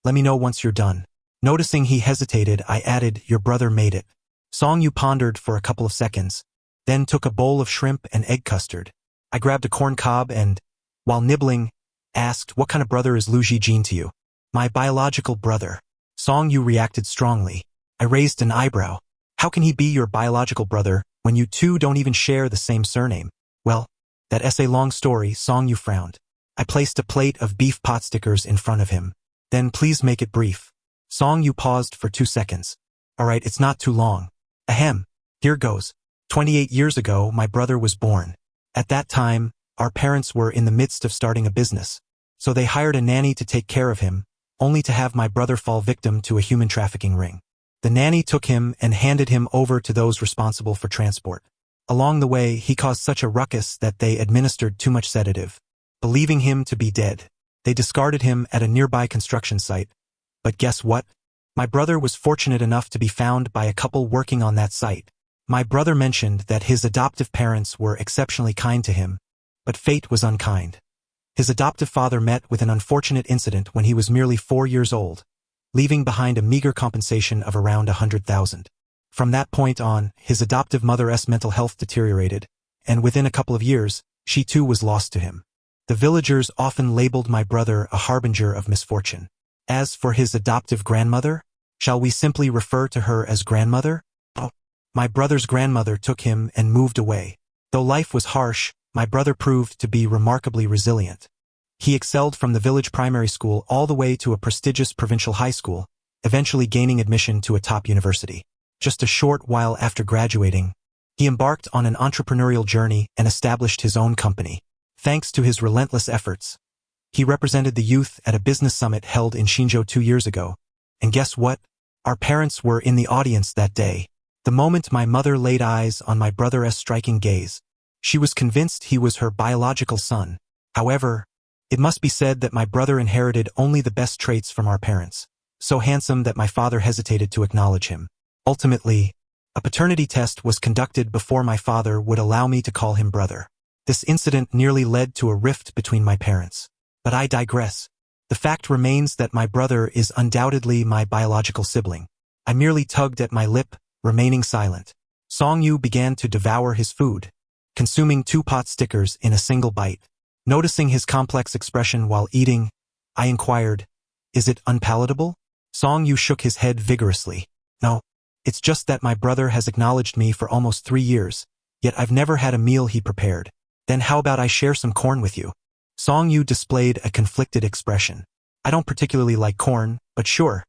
Let me know once you're done. Noticing he hesitated, I added, your brother made it. Song Yu pondered for a couple of seconds, then took a bowl of shrimp and egg custard. I grabbed a corn cob and, while nibbling, asked, "What kind of brother is Lu Jijin to you?" "My biological brother." Song Yu reacted strongly. I raised an eyebrow. "How can he be your biological brother when you two don't even share the same surname?" "Well, that essay long story," Song Yu frowned. I placed a plate of beef pot stickers in front of him. "Then please make it brief." Song Yu paused for 2 seconds. "All right, it's not too long. Ahem. Here goes. 28 years ago, my brother was born. At that time, our parents were in the midst of starting a business. So they hired a nanny to take care of him, only to have my brother fall victim to a human trafficking ring. The nanny took him and handed him over to those responsible for transport. Along the way, he caused such a ruckus that they administered too much sedative. Believing him to be dead, they discarded him at a nearby construction site. But guess what? My brother was fortunate enough to be found by a couple working on that site. My brother mentioned that his adoptive parents were exceptionally kind to him, but fate was unkind. His adoptive father met with an unfortunate incident when he was merely 4 years old, leaving behind a meager compensation of around 100,000. From that point on, his adoptive mother's mental health deteriorated, and within a couple of years, she too was lost to him. The villagers often labeled my brother a harbinger of misfortune. As for his adoptive grandmother, shall we simply refer to her as grandmother? Oh, my brother's grandmother took him and moved away. Though life was harsh, my brother proved to be remarkably resilient. He excelled from the village primary school all the way to a prestigious provincial high school, eventually gaining admission to a top university. Just a short while after graduating, he embarked on an entrepreneurial journey and established his own company. Thanks to his relentless efforts, he represented the youth at a business summit held in Xinzhou 2 years ago. And guess what? Our parents were in the audience that day. The moment my mother laid eyes on my brother's striking gaze, she was convinced he was her biological son. However, it must be said that my brother inherited only the best traits from our parents, so handsome that my father hesitated to acknowledge him. Ultimately, a paternity test was conducted before my father would allow me to call him brother. This incident nearly led to a rift between my parents. But I digress. The fact remains that my brother is undoubtedly my biological sibling. I merely tugged at my lip, remaining silent. Song Yu began to devour his food, consuming 2 pot stickers in a single bite. Noticing his complex expression while eating, I inquired, "Is it unpalatable?" Song Yu shook his head vigorously. "No, it's just that my brother has acknowledged me for almost 3 years, yet I've never had a meal he prepared. Then how about I share some corn with you?" Song Yu displayed a conflicted expression. "I don't particularly like corn, but sure,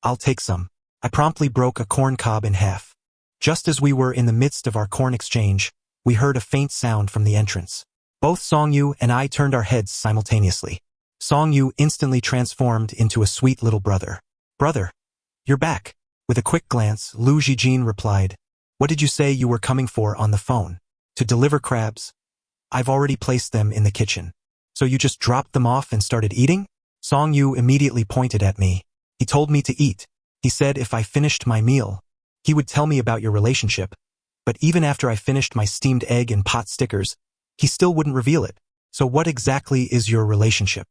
I'll take some." I promptly broke a corn cob in half. Just as we were in the midst of our corn exchange, we heard a faint sound from the entrance. Both Song Yu and I turned our heads simultaneously. Song Yu instantly transformed into a sweet little brother. "Brother, you're back." With a quick glance, Lu Jijin replied, "What did you say you were coming for on the phone?" "To deliver crabs. I've already placed them in the kitchen." "So you just dropped them off and started eating?" Song Yu immediately pointed at me. "He told me to eat. He said if I finished my meal, he would tell me about your relationship. But even after I finished my steamed egg and pot stickers, he still wouldn't reveal it. So what exactly is your relationship?"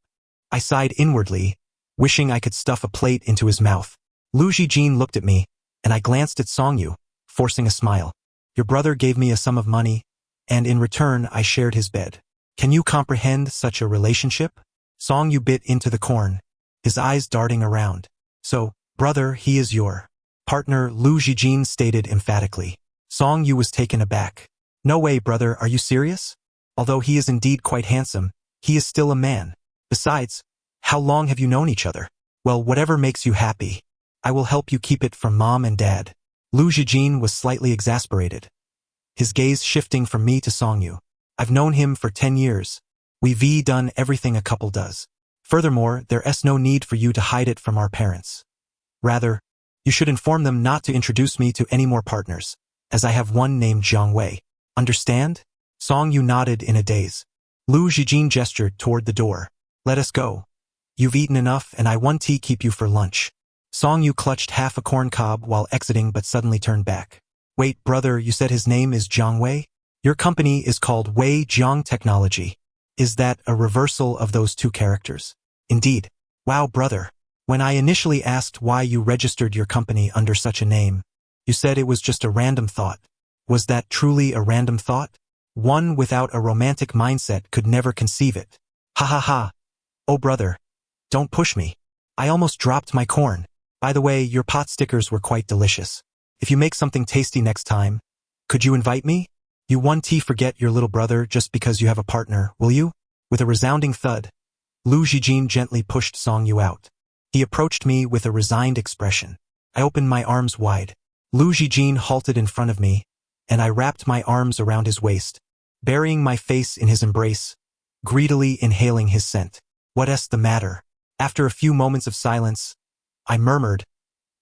I sighed inwardly, wishing I could stuff a plate into his mouth. Lu Jijin looked at me, and I glanced at Song Yu, forcing a smile. "Your brother gave me a sum of money, and in return I shared his bed. Can you comprehend such a relationship?" Song Yu bit into the corn, his eyes darting around. "So, brother, he is your partner," Lu Jijin stated emphatically. Song Yu was taken aback. "No way, brother, are you serious? Although he is indeed quite handsome, he is still a man. Besides, how long have you known each other?" "Well, whatever makes you happy. I will help you keep it from mom and dad." Lu Jijin was slightly exasperated, his gaze shifting from me to Song Yu. "I've known him for 10 years. We've done everything a couple does. Furthermore, there's no need for you to hide it from our parents. Rather, you should inform them not to introduce me to any more partners, as I have one named Jiang Wei. Understand?" Song Yu nodded in a daze. Lu Jijin gestured toward the door. "Let us go. You've eaten enough and I want to keep you for lunch." Song Yu clutched half a corn cob while exiting but suddenly turned back. "Wait, brother, you said his name is Jiang Wei? Your company is called Wei Jiang Technology. Is that a reversal of those 2 characters?" "Indeed." "Wow, brother. When I initially asked why you registered your company under such a name, you said it was just a random thought. Was that truly a random thought?" One without a romantic mindset could never conceive it. Ha ha ha. Oh brother. Don't push me. I almost dropped my corn. By the way, your pot stickers were quite delicious. If you make something tasty next time, could you invite me? You won't forget your little brother just because you have a partner, will you? With a resounding thud, Lu Zhijin gently pushed Song Yu out. He approached me with a resigned expression. I opened my arms wide. Lu Zhijin halted in front of me, and I wrapped my arms around his waist, burying my face in his embrace, greedily inhaling his scent. What's the matter? After a few moments of silence, I murmured,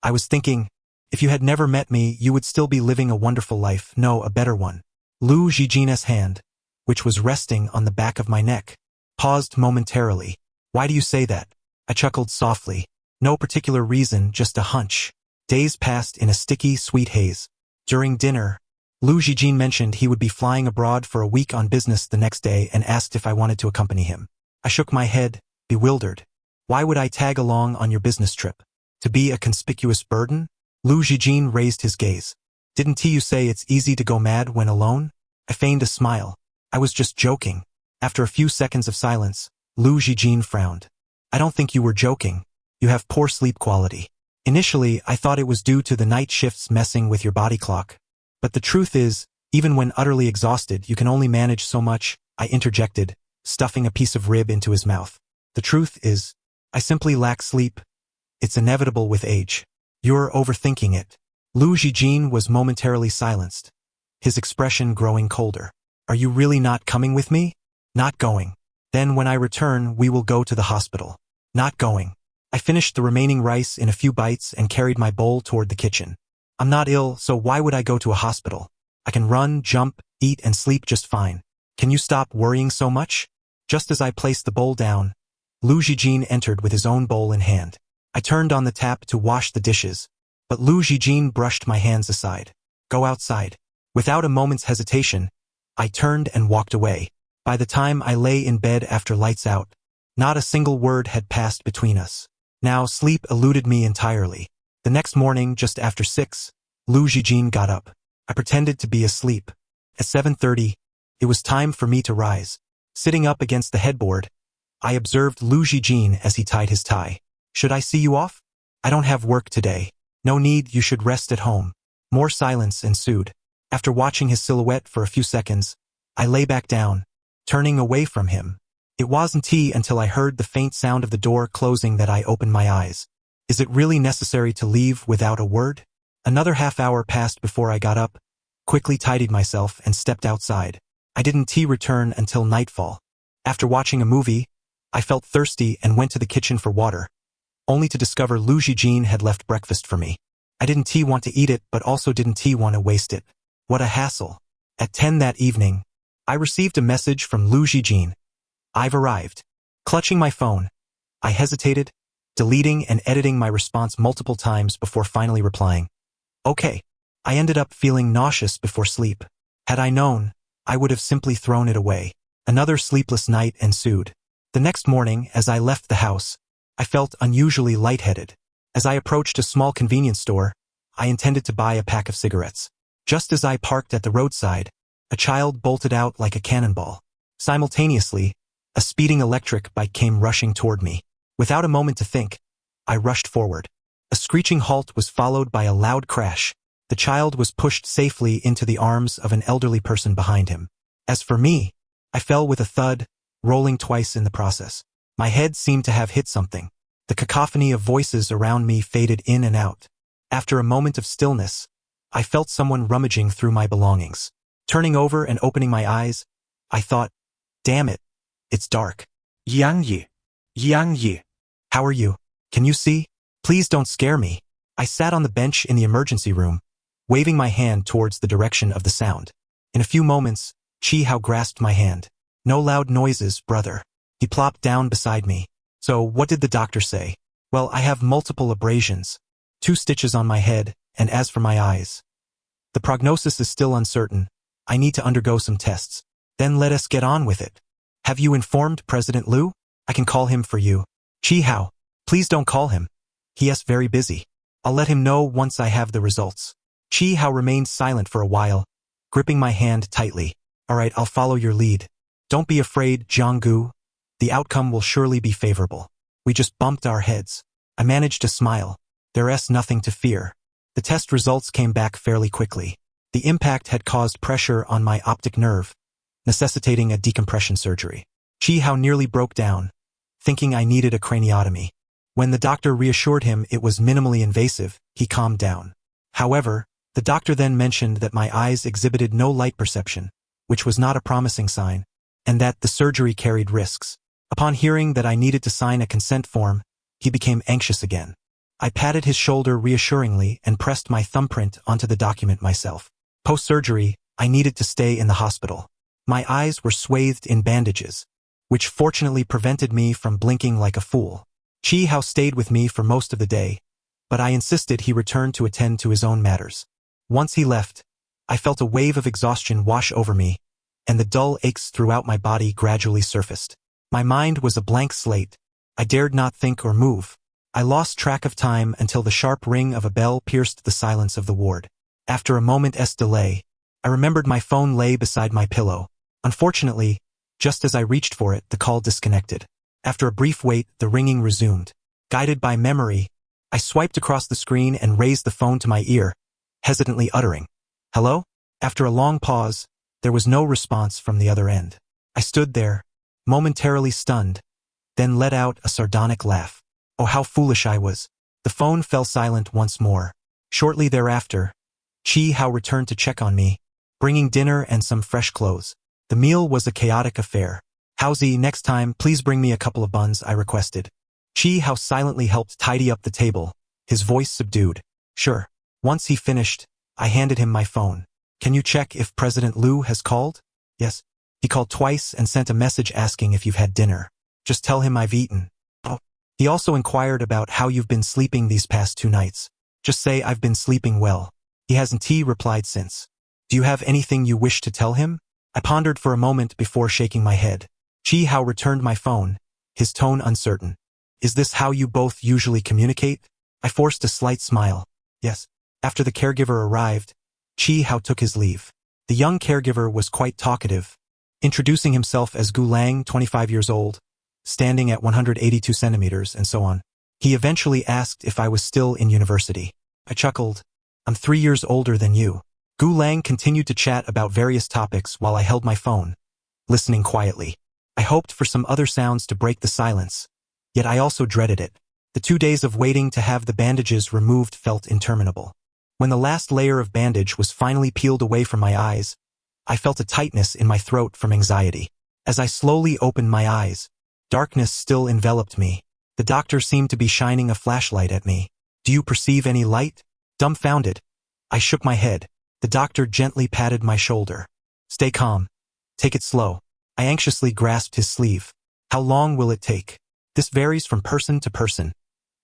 I was thinking, if you had never met me, you would still be living a wonderful life, no, a better one. Lu Zhijin's hand, which was resting on the back of my neck, paused momentarily. Why do you say that? I chuckled softly. No particular reason, just a hunch. Days passed in a sticky, sweet haze. During dinner, Lu Zhijin mentioned he would be flying abroad for a week on business the next day and asked if I wanted to accompany him. I shook my head, bewildered. Why would I tag along on your business trip? To be a conspicuous burden? Lu Zhijin raised his gaze. Didn't you say it's easy to go mad when alone? I feigned a smile. I was just joking. After a few seconds of silence, Lu Zhijin frowned. I don't think you were joking. You have poor sleep quality. Initially, I thought it was due to the night shifts messing with your body clock. But the truth is, even when utterly exhausted, you can only manage so much, I interjected, stuffing a piece of rib into his mouth. The truth is, I simply lack sleep. It's inevitable with age. You're overthinking it. Lu Zhijin was momentarily silenced, his expression growing colder. Are you really not coming with me? Not going. Then when I return, we will go to the hospital. Not going. I finished the remaining rice in a few bites and carried my bowl toward the kitchen. I'm not ill, so why would I go to a hospital? I can run, jump, eat, and sleep just fine. Can you stop worrying so much? Just as I placed the bowl down, Lu Zhijin entered with his own bowl in hand. I turned on the tap to wash the dishes, but Lu Zhijin brushed my hands aside. Go outside. Without a moment's hesitation, I turned and walked away. By the time I lay in bed after lights out, not a single word had passed between us. Now sleep eluded me entirely. The next morning, just after 6, Lu Zhijin got up. I pretended to be asleep. At 7:30, it was time for me to rise. Sitting up against the headboard, I observed Lu Zhijin as he tied his tie. Should I see you off? I don't have work today. No need, you should rest at home. More silence ensued. After watching his silhouette for a few seconds, I lay back down, turning away from him. It wasn't until I heard the faint sound of the door closing that I opened my eyes. Is it really necessary to leave without a word? Another half hour passed before I got up, quickly tidied myself, and stepped outside. I didn't return until nightfall. After watching a movie, I felt thirsty and went to the kitchen for water, only to discover Lu Zhijin had left breakfast for me. I didn't want to eat it, but also didn't want to waste it. What a hassle. At 10 that evening, I received a message from Lu Zhijin. I've arrived. Clutching my phone, I hesitated, deleting and editing my response multiple times before finally replying. Okay. I ended up feeling nauseous before sleep. Had I known, I would have simply thrown it away. Another sleepless night ensued. The next morning, as I left the house, I felt unusually lightheaded. As I approached a small convenience store, I intended to buy a pack of cigarettes. Just as I parked at the roadside, a child bolted out like a cannonball. Simultaneously, a speeding electric bike came rushing toward me. Without a moment to think, I rushed forward. A screeching halt was followed by a loud crash. The child was pushed safely into the arms of an elderly person behind him. As for me, I fell with a thud, rolling twice in the process. My head seemed to have hit something. The cacophony of voices around me faded in and out. After a moment of stillness, I felt someone rummaging through my belongings. Turning over and opening my eyes, I thought, damn it, it's dark. Yang Yi. How are you? Can you see? Please don't scare me. I sat on the bench in the emergency room, waving my hand towards the direction of the sound. In a few moments, Chi Hao grasped my hand. No loud noises, brother. He plopped down beside me. So, what did the doctor say? Well, I have multiple abrasions, 2 stitches on my head, and as for my eyes, the prognosis is still uncertain. I need to undergo some tests. Then let us get on with it. Have you informed President Liu? I can call him for you. Chi Hao, please don't call him. He is very busy. I'll let him know once I have the results. Chi Hao remained silent for a while, gripping my hand tightly. Alright, I'll follow your lead. Don't be afraid, Jianggu. The outcome will surely be favorable. We just bumped our heads. I managed to smile. There's nothing to fear. The test results came back fairly quickly. The impact had caused pressure on my optic nerve, necessitating a decompression surgery. Chi Hao nearly broke down, thinking I needed a craniotomy. When the doctor reassured him it was minimally invasive, he calmed down. However, the doctor then mentioned that my eyes exhibited no light perception, which was not a promising sign, and that the surgery carried risks. Upon hearing that I needed to sign a consent form, he became anxious again. I patted his shoulder reassuringly and pressed my thumbprint onto the document myself. Post-surgery, I needed to stay in the hospital. My eyes were swathed in bandages, which fortunately prevented me from blinking like a fool. Chi Hao stayed with me for most of the day, but I insisted he return to attend to his own matters. Once he left, I felt a wave of exhaustion wash over me, and the dull aches throughout my body gradually surfaced. My mind was a blank slate. I dared not think or move. I lost track of time until the sharp ring of a bell pierced the silence of the ward. After a moment's delay, I remembered my phone lay beside my pillow. Unfortunately, just as I reached for it, the call disconnected. After a brief wait, the ringing resumed. Guided by memory, I swiped across the screen and raised the phone to my ear, hesitantly uttering, "Hello?" After a long pause, there was no response from the other end. I stood there, momentarily stunned, then let out a sardonic laugh. Oh, how foolish I was. The phone fell silent once more. Shortly thereafter, Chi Hao returned to check on me, bringing dinner and some fresh clothes. The meal was a chaotic affair. "Haozi, next time, please bring me a couple of buns," I requested. Chi Hao silently helped tidy up the table, his voice subdued. "Sure." Once he finished, I handed him my phone. "Can you check if President Liu has called?" "Yes. He called twice and sent a message asking if you've had dinner. Just tell him I've eaten." "Oh." "He also inquired about how you've been sleeping these past 2 nights. Just say I've been sleeping well. He hasn't replied since. Do you have anything you wish to tell him?" I pondered for a moment before shaking my head. Chi Hao returned my phone, his tone uncertain. "Is this how you both usually communicate?" I forced a slight smile. "Yes." After the caregiver arrived, Chi Hao took his leave. The young caregiver was quite talkative, introducing himself as Gu Lang, 25 years old, standing at 182 centimeters, and so on. He eventually asked if I was still in university. I chuckled. "I'm 3 years older than you." Gu Lang continued to chat about various topics while I held my phone, listening quietly. I hoped for some other sounds to break the silence, yet I also dreaded it. The 2 days of waiting to have the bandages removed felt interminable. When the last layer of bandage was finally peeled away from my eyes, I felt a tightness in my throat from anxiety. As I slowly opened my eyes, darkness still enveloped me. The doctor seemed to be shining a flashlight at me. "Do you perceive any light?" Dumbfounded, I shook my head. The doctor gently patted my shoulder. "Stay calm. Take it slow." I anxiously grasped his sleeve. "How long will it take?" "This varies from person to person.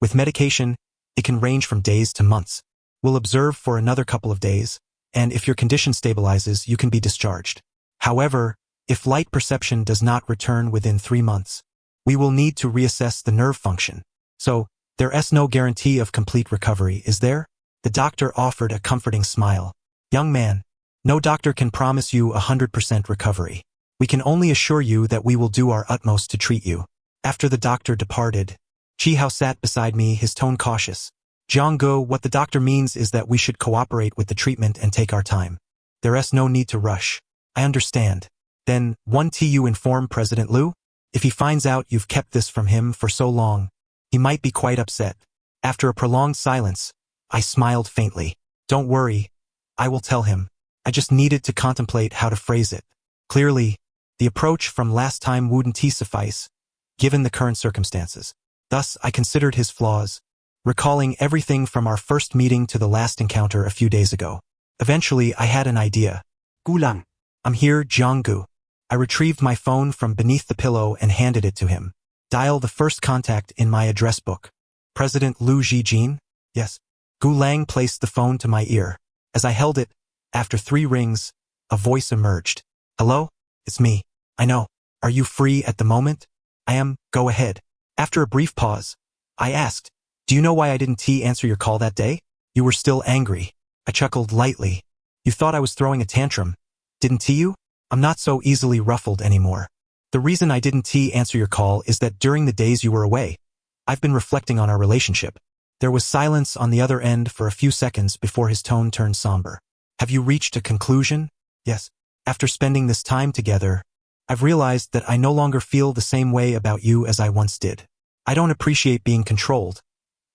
With medication, it can range from days to months. We'll observe for another couple of days, and if your condition stabilizes, you can be discharged. However, if light perception does not return within 3 months, we will need to reassess the nerve function. So, there's no guarantee of complete recovery, is there?" The doctor offered a comforting smile. "Young man, no doctor can promise you 100% recovery. We can only assure you that we will do our utmost to treat you." After the doctor departed, Chi Hao sat beside me, his tone cautious. "Jianggu, what the doctor means is that we should cooperate with the treatment and take our time. There's no need to rush." "I understand. Then, won't you inform President Liu? If he finds out you've kept this from him for so long, he might be quite upset." After a prolonged silence, I smiled faintly. "Don't worry. I will tell him. I just needed to contemplate how to phrase it. Clearly, the approach from last time wouldn't suffice, given the current circumstances. Thus, I considered his flaws, recalling everything from our first meeting to the last encounter a few days ago. Eventually, I had an idea. "Gu Lang. I'm here, Jianggu." I retrieved my phone from beneath the pillow and handed it to him. "Dial the first contact in my address book." "President Liu Zijin?" "Yes." Gu Lang placed the phone to my ear. As I held it, after 3 rings, a voice emerged. "Hello? It's me. I know. Are you free at the moment?" "I am. Go ahead." After a brief pause, I asked, "Do you know why I didn't answer your call that day?" "You were still angry." I chuckled lightly. "You thought I was throwing a tantrum, didn't you?" I'm not so easily ruffled anymore. The reason I didn't answer your call is that during the days you were away, I've been reflecting on our relationship. There was silence on the other end for a few seconds before his tone turned somber. Have you reached a conclusion? Yes. After spending this time together, I've realized that I no longer feel the same way about you as I once did. I don't appreciate being controlled,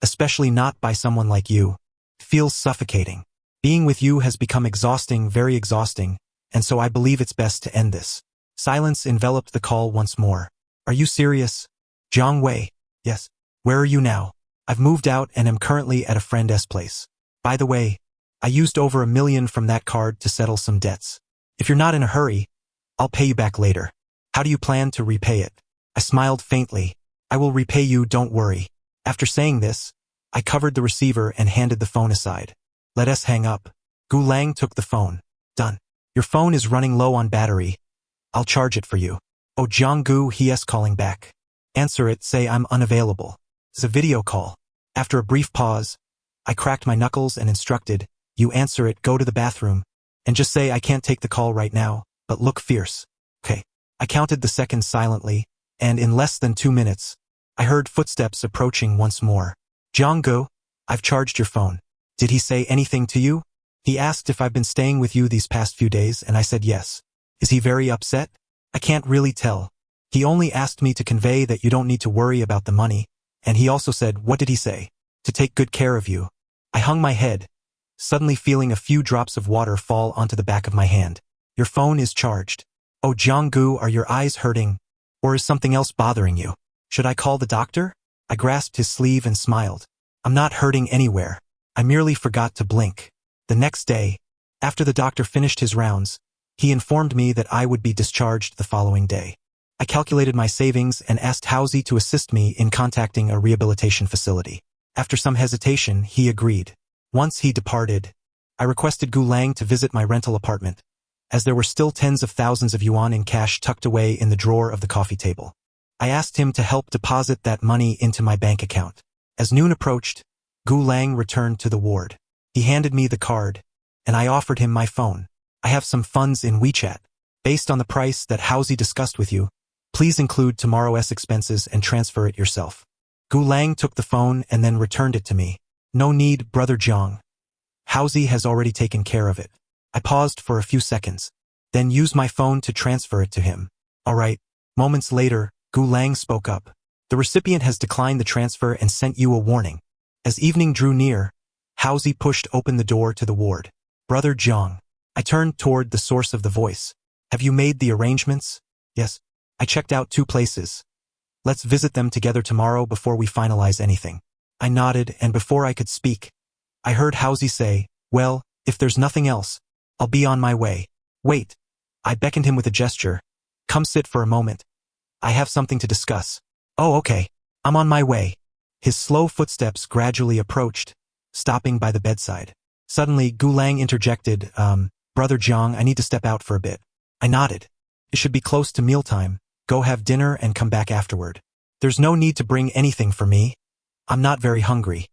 especially not by someone like you. It feels suffocating. Being with you has become exhausting, very exhausting, and so I believe it's best to end this. Silence enveloped the call once more. Are you serious? Jiang Wei. Yes. Where are you now? I've moved out and am currently at a friend's place. By the way, I used over $1 million from that card to settle some debts. If you're not in a hurry, I'll pay you back later. How do you plan to repay it? I smiled faintly. I will repay you, don't worry. After saying this, I covered the receiver and handed the phone aside. Let us hang up. Gu Lang took the phone. Done. Your phone is running low on battery. I'll charge it for you. Oh, Jiang Gu, he's calling back. Answer it, say I'm unavailable. It's a video call. After a brief pause, I cracked my knuckles and instructed, you answer it, go to the bathroom, and just say I can't take the call right now, but look fierce. Okay. I counted the seconds silently, and in less than 2 minutes, I heard footsteps approaching once more. Jiang Gu, I've charged your phone. Did he say anything to you? He asked if I've been staying with you these past few days, and I said yes. Is he very upset? I can't really tell. He only asked me to convey that you don't need to worry about the money, and he also said, what did he say? To take good care of you. I hung my head, suddenly feeling a few drops of water fall onto the back of my hand. Your phone is charged. Oh, Jiang Gu, are your eyes hurting? Or is something else bothering you? Should I call the doctor? I grasped his sleeve and smiled. I'm not hurting anywhere. I merely forgot to blink. The next day, after the doctor finished his rounds, he informed me that I would be discharged the following day. I calculated my savings and asked Housie to assist me in contacting a rehabilitation facility. After some hesitation, he agreed. Once he departed, I requested Gu Lang to visit my rental apartment, as there were still tens of thousands of yuan in cash tucked away in the drawer of the coffee table. I asked him to help deposit that money into my bank account. As noon approached, Gu Lang returned to the ward. He handed me the card, and I offered him my phone. I have some funds in WeChat. Based on the price that Housie discussed with you, please include tomorrow's expenses and transfer it yourself. Gu Lang took the phone and then returned it to me. No need, Brother Jiang. Housie has already taken care of it. I paused for a few seconds, then used my phone to transfer it to him. All right. Moments later, Gu Lang spoke up. The recipient has declined the transfer and sent you a warning. As evening drew near, Housie pushed open the door to the ward. Brother Jiang. I turned toward the source of the voice. Have you made the arrangements? Yes. I checked out 2 places. Let's visit them together tomorrow before we finalize anything. I nodded, and before I could speak, I heard Housie say, well, if there's nothing else, I'll be on my way. Wait. I beckoned him with a gesture. Come sit for a moment. I have something to discuss. Oh, okay. I'm on my way. His slow footsteps gradually approached, stopping by the bedside. Suddenly, Gu Lang interjected, Brother Jiang, I need to step out for a bit. I nodded. It should be close to mealtime. Go have dinner and come back afterward. There's no need to bring anything for me. I'm not very hungry.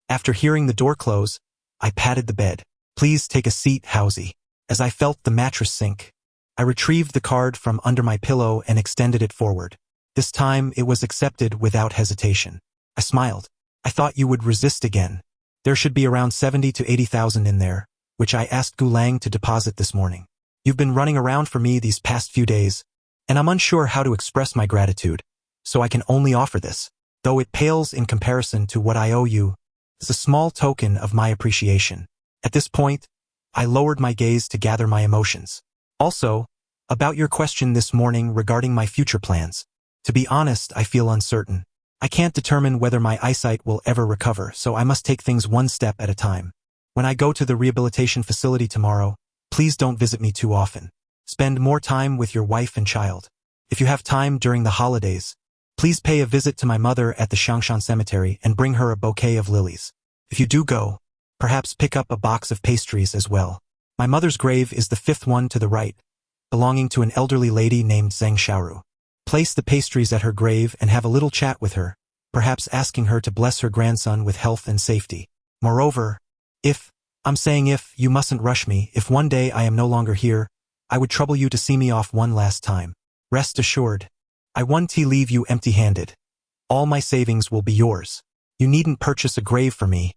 After hearing the door close, I patted the bed. Please take a seat, Housie. As I felt the mattress sink, I retrieved the card from under my pillow and extended it forward. This time, it was accepted without hesitation. I smiled. I thought you would resist again. There should be around 70 to 80,000 in there, which I asked Gu Lang to deposit this morning. You've been running around for me these past few days, and I'm unsure how to express my gratitude, so I can only offer this. Though it pales in comparison to what I owe you, it's a small token of my appreciation. At this point, I lowered my gaze to gather my emotions. Also, about your question this morning regarding my future plans. To be honest, I feel uncertain. I can't determine whether my eyesight will ever recover, so I must take things one step at a time. When I go to the rehabilitation facility tomorrow, please don't visit me too often. Spend more time with your wife and child. If you have time during the holidays, please pay a visit to my mother at the Shangshan Cemetery and bring her a bouquet of lilies. If you do go, perhaps pick up a box of pastries as well. My mother's grave is the 5th one to the right, belonging to an elderly lady named Zheng Xiaoru. Place the pastries at her grave and have a little chat with her, perhaps asking her to bless her grandson with health and safety. Moreover, if, I'm saying if, you mustn't rush me, if one day I am no longer here, I would trouble you to see me off one last time. Rest assured, I won't leave you empty-handed. All my savings will be yours. You needn't purchase a grave for me.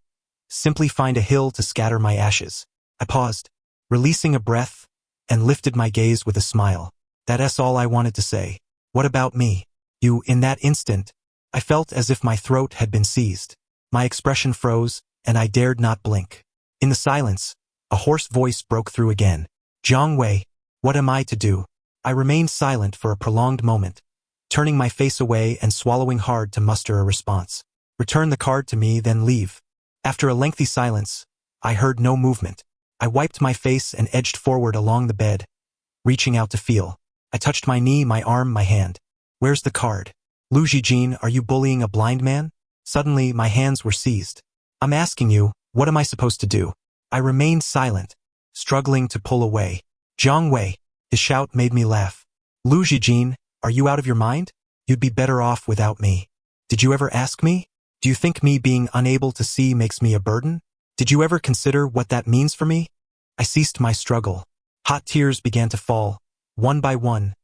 Simply find a hill to scatter my ashes. I paused, releasing a breath, and lifted my gaze with a smile. That's all I wanted to say. What about me? You, in that instant, I felt as if my throat had been seized. My expression froze, and I dared not blink. In the silence, a hoarse voice broke through again. Jiang Wei, what am I to do? I remained silent for a prolonged moment, turning my face away and swallowing hard to muster a response. Return the card to me, then leave. After a lengthy silence, I heard no movement. I wiped my face and edged forward along the bed, reaching out to feel. I touched my knee, my arm, my hand. Where's the card? Lu Zhijin, are you bullying a blind man? Suddenly, my hands were seized. I'm asking you, what am I supposed to do? I remained silent, struggling to pull away. Jiang Wei, his shout made me laugh. Lu Zhijin, are you out of your mind? You'd be better off without me. Did you ever ask me? Do you think me being unable to see makes me a burden? Did you ever consider what that means for me? I ceased my struggle. Hot tears began to fall, one by one,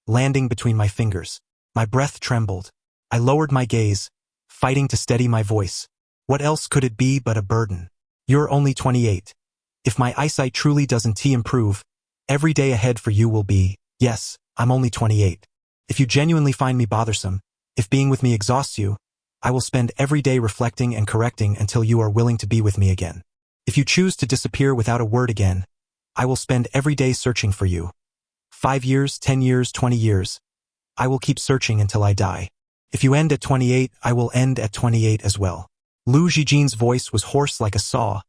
landing between my fingers. My breath trembled. I lowered my gaze, fighting to steady my voice. What else could it be but a burden? You're only 28. If my eyesight truly doesn't improve, every day ahead for you will be, yes, I'm only 28. If you genuinely find me bothersome, if being with me exhausts you, I will spend every day reflecting and correcting until you are willing to be with me again. If you choose to disappear without a word again, I will spend every day searching for you. 5 years, 10 years, 20 years. I will keep searching until I die. If you end at 28, I will end at 28 as well. Lu Zhijin's voice was hoarse like a saw,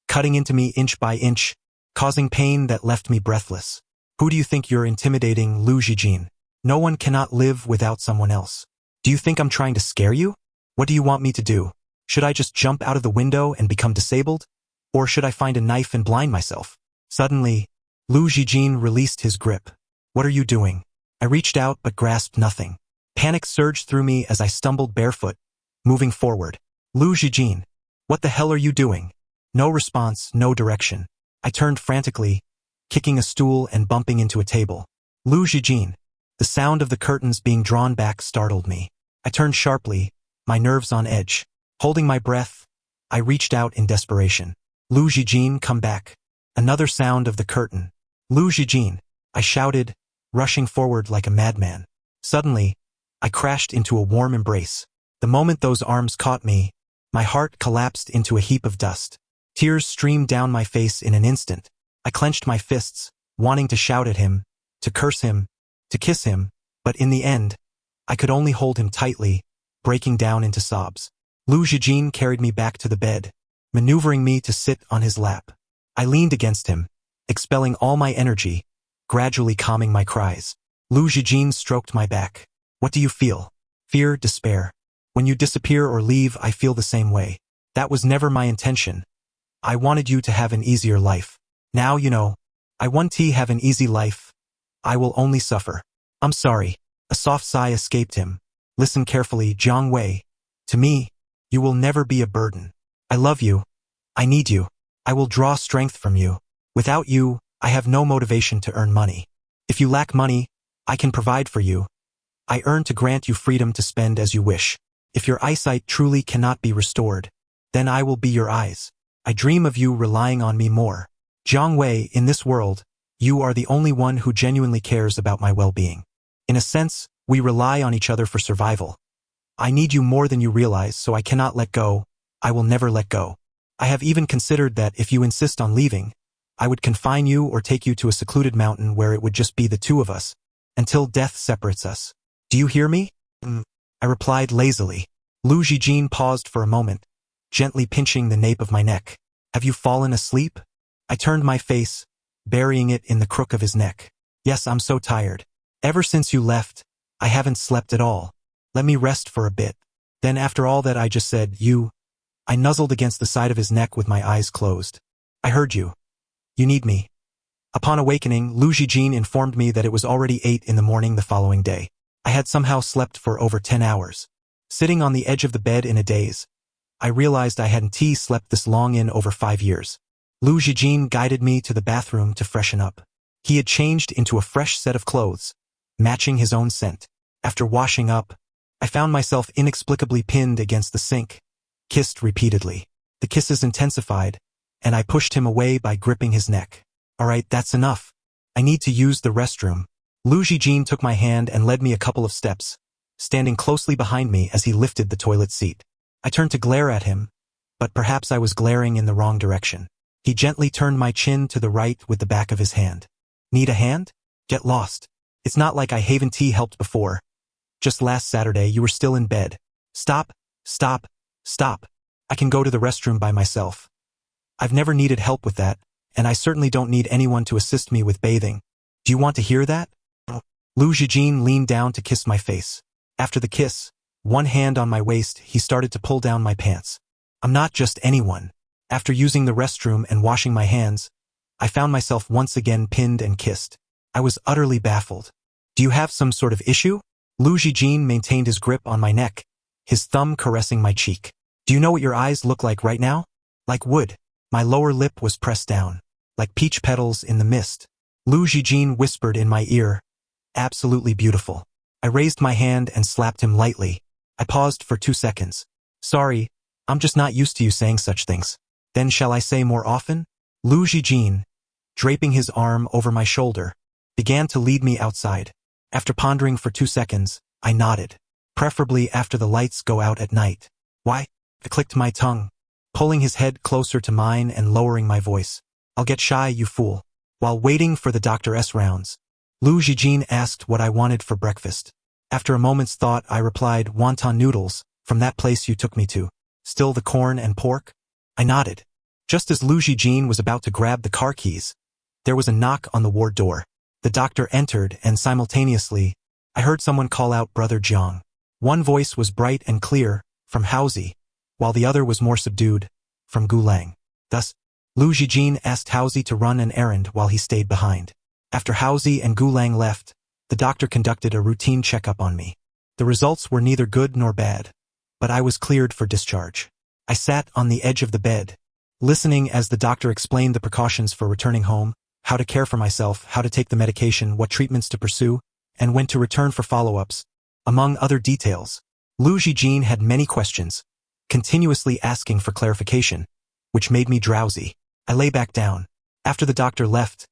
cutting into me inch by inch, causing pain that left me breathless. Who do you think you're intimidating, Lu Zhijin? No one cannot live without someone else. Do you think I'm trying to scare you? What do you want me to do? Should I just jump out of the window and become disabled? Or should I find a knife and blind myself? Suddenly, Lu Zhijin released his grip. What are you doing? I reached out but grasped nothing. Panic surged through me as I stumbled barefoot, moving forward. Lu Zhijin, what the hell are you doing? No response, no direction. I turned frantically, kicking a stool and bumping into a table. Lu Zhijin, the sound of the curtains being drawn back startled me. I turned sharply, my nerves on edge. Holding my breath, I reached out in desperation. Lu Zhijin, come back. Another sound of the curtain. Lu Zhijin, I shouted, rushing forward like a madman. Suddenly, I crashed into a warm embrace. The moment those arms caught me, my heart collapsed into a heap of dust. Tears streamed down my face in an instant. I clenched my fists, wanting to shout at him, to curse him, to kiss him, but in the end, I could only hold him tightly, breaking down into sobs. Lu Zhijin carried me back to the bed, maneuvering me to sit on his lap. I leaned against him, expelling all my energy, gradually calming my cries. Lu Zhijin stroked my back. What do you feel? Fear, despair. When you disappear or leave, I feel the same way. That was never my intention. I wanted you to have an easier life. Now you know. I won't have an easy life. I will only suffer. I'm sorry. A soft sigh escaped him. Listen carefully, Jiang Wei. To me, you will never be a burden. I love you. I need you. I will draw strength from you. Without you, I have no motivation to earn money. If you lack money, I can provide for you. I earn to grant you freedom to spend as you wish. If your eyesight truly cannot be restored, then I will be your eyes. I dream of you relying on me more. Jiang Wei, in this world, you are the only one who genuinely cares about my well-being. In a sense, we rely on each other for survival. I need you more than you realize, so I cannot let go. I will never let go. I have even considered that if you insist on leaving, I would confine you or take you to a secluded mountain where it would just be the two of us, until death separates us. Do you hear me? I replied lazily. Lu Zhijin paused for a moment, gently pinching the nape of my neck. Have you fallen asleep? I turned my face, burying it in the crook of his neck. Yes, I'm so tired. Ever since you left, I haven't slept at all. Let me rest for a bit. Then after all that I just said, I nuzzled against the side of his neck with my eyes closed. I heard you. You need me. Upon awakening, Lu Zhijin informed me that it was already 8 in the morning the following day. I had somehow slept for over 10 hours. Sitting on the edge of the bed in a daze, I realized I hadn't slept this long in over 5 years. Lu Zhijin guided me to the bathroom to freshen up. He had changed into a fresh set of clothes, matching his own scent. After washing up, I found myself inexplicably pinned against the sink, kissed repeatedly. The kisses intensified, and I pushed him away by gripping his neck. All right, that's enough. I need to use the restroom. Lu Zhijin took my hand and led me a couple of steps, standing closely behind me as he lifted the toilet seat. I turned to glare at him, but perhaps I was glaring in the wrong direction. He gently turned my chin to the right with the back of his hand. Need a hand? Get lost. It's not like I haven't helped before. Just last Saturday you were still in bed. Stop, stop, stop. I can go to the restroom by myself. I've never needed help with that, and I certainly don't need anyone to assist me with bathing. Do you want to hear that? Lu Zhijin leaned down to kiss my face. After the kiss, one hand on my waist, he started to pull down my pants. I'm not just anyone. After using the restroom and washing my hands, I found myself once again pinned and kissed. I was utterly baffled. Do you have some sort of issue? Lu Zhijin maintained his grip on my neck, his thumb caressing my cheek. Do you know what your eyes look like right now? Like wood. My lower lip was pressed down, like peach petals in the mist. Lu Zhijin whispered in my ear, absolutely beautiful. I raised my hand and slapped him lightly. I paused for 2 seconds. Sorry, I'm just not used to you saying such things. Then shall I say more often? Lu Zhijin, draping his arm over my shoulder, began to lead me outside. After pondering for 2 seconds, I nodded. Preferably after the lights go out at night. Why? I clicked my tongue, pulling his head closer to mine and lowering my voice. I'll get shy, you fool. While waiting for the doctor's rounds, Lu Zhijin asked what I wanted for breakfast. After a moment's thought, I replied, wonton noodles, from that place you took me to. Still the corn and pork? I nodded. Just as Lu Zhijin was about to grab the car keys, there was a knock on the ward door. The doctor entered, and simultaneously, I heard someone call out Brother Jiang. One voice was bright and clear, from Haozi, while the other was more subdued, from Gulang. Thus, Lu Zhijin asked Haozi to run an errand while he stayed behind. After Haozi and Gulang left, the doctor conducted a routine checkup on me. The results were neither good nor bad, but I was cleared for discharge. I sat on the edge of the bed, listening as the doctor explained the precautions for returning home, how to care for myself, how to take the medication, what treatments to pursue, and when to return for follow-ups. Among other details, Lu Zhijin had many questions, continuously asking for clarification, which made me drowsy. I lay back down. After the doctor left,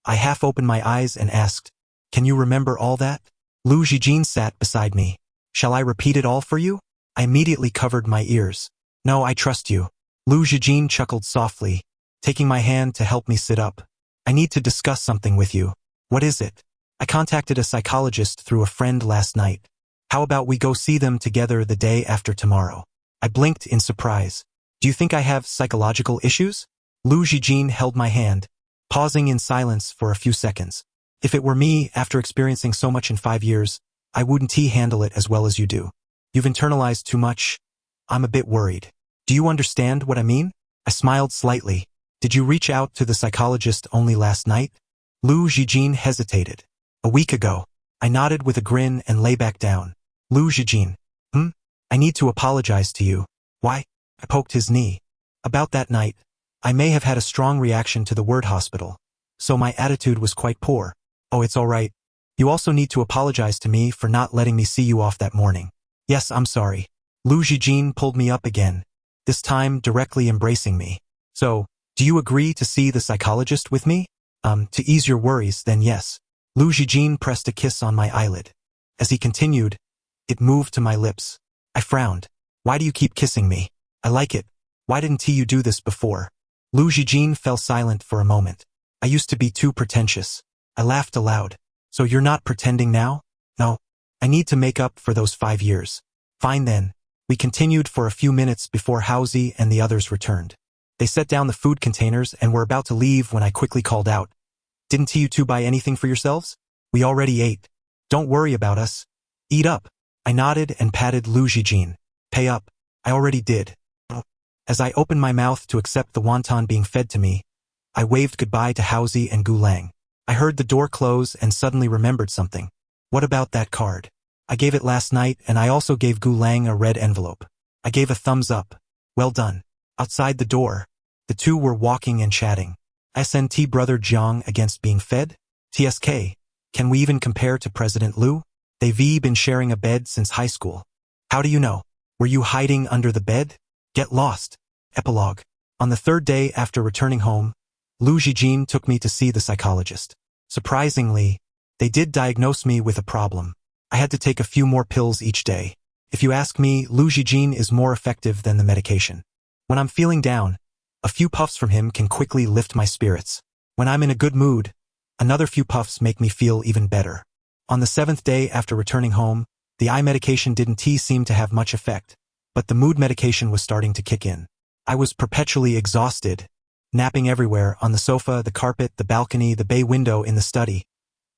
I half opened my eyes and asked, "Can you remember all that?" Lu Zhijin sat beside me. "Shall I repeat it all for you?" I immediately covered my ears. "No, I trust you." Lu Zhijin chuckled softly, taking my hand to help me sit up. "I need to discuss something with you." "What is it?" "I contacted a psychologist through a friend last night. How about we go see them together the day after tomorrow?" I blinked in surprise. "Do you think I have psychological issues?" Lu Zhijin held my hand, pausing in silence for a few seconds. "If it were me, after experiencing so much in 5 years, I wouldn't handle it as well as you do. You've internalized too much. I'm a bit worried. Do you understand what I mean?" I smiled slightly. "Did you reach out to the psychologist only last night?" Lu Zhijin hesitated. "A week ago." I nodded with a grin and lay back down. Lu Zhijin. I need to apologize to you." "Why?" I poked his knee. "About that night, I may have had a strong reaction to the word hospital, so my attitude was quite poor." "Oh, it's all right. You also need to apologize to me for not letting me see you off that morning." "Yes, I'm sorry." Lu Zhijin pulled me up again, this time directly embracing me. "So, do you agree to see the psychologist with me?" To ease your worries, then yes." Lu Zhijin pressed a kiss on my eyelid. As he continued, it moved to my lips. I frowned. "Why do you keep kissing me? I like it. Why didn't you do this before?" Lu Zhijin fell silent for a moment. "I used to be too pretentious." I laughed aloud. "So you're not pretending now?" "No. I need to make up for those 5 years." "Fine then." We continued for a few minutes before Haozi and the others returned. They set down the food containers and were about to leave when I quickly called out, "Didn't you two buy anything for yourselves? We already ate. Don't worry about us. Eat up." I nodded and patted Lu Zhijin. "Pay up." I already did. As I opened my mouth to accept the wonton being fed to me, I waved goodbye to Haozi and Gulang. I heard the door close and suddenly remembered something. What about that card? I gave it last night, and I also gave Gulang a red envelope. I gave a thumbs up. Well done. Outside the door, the two were walking and chatting. SNT Brother Jiang against being fed? TSK, can we even compare to President Liu? They've been sharing a bed since high school. How do you know? Were you hiding under the bed? Get lost. Epilogue. On the third day after returning home, Liu Zhijin took me to see the psychologist. Surprisingly, they did diagnose me with a problem. I had to take a few more pills each day. If you ask me, Liu Zhijin is more effective than the medication. When I'm feeling down, a few puffs from him can quickly lift my spirits. When I'm in a good mood, another few puffs make me feel even better. On the 7th day after returning home, the eye medication didn't seem to have much effect, but the mood medication was starting to kick in. I was perpetually exhausted, napping everywhere, on the sofa, the carpet, the balcony, the bay window, in the study.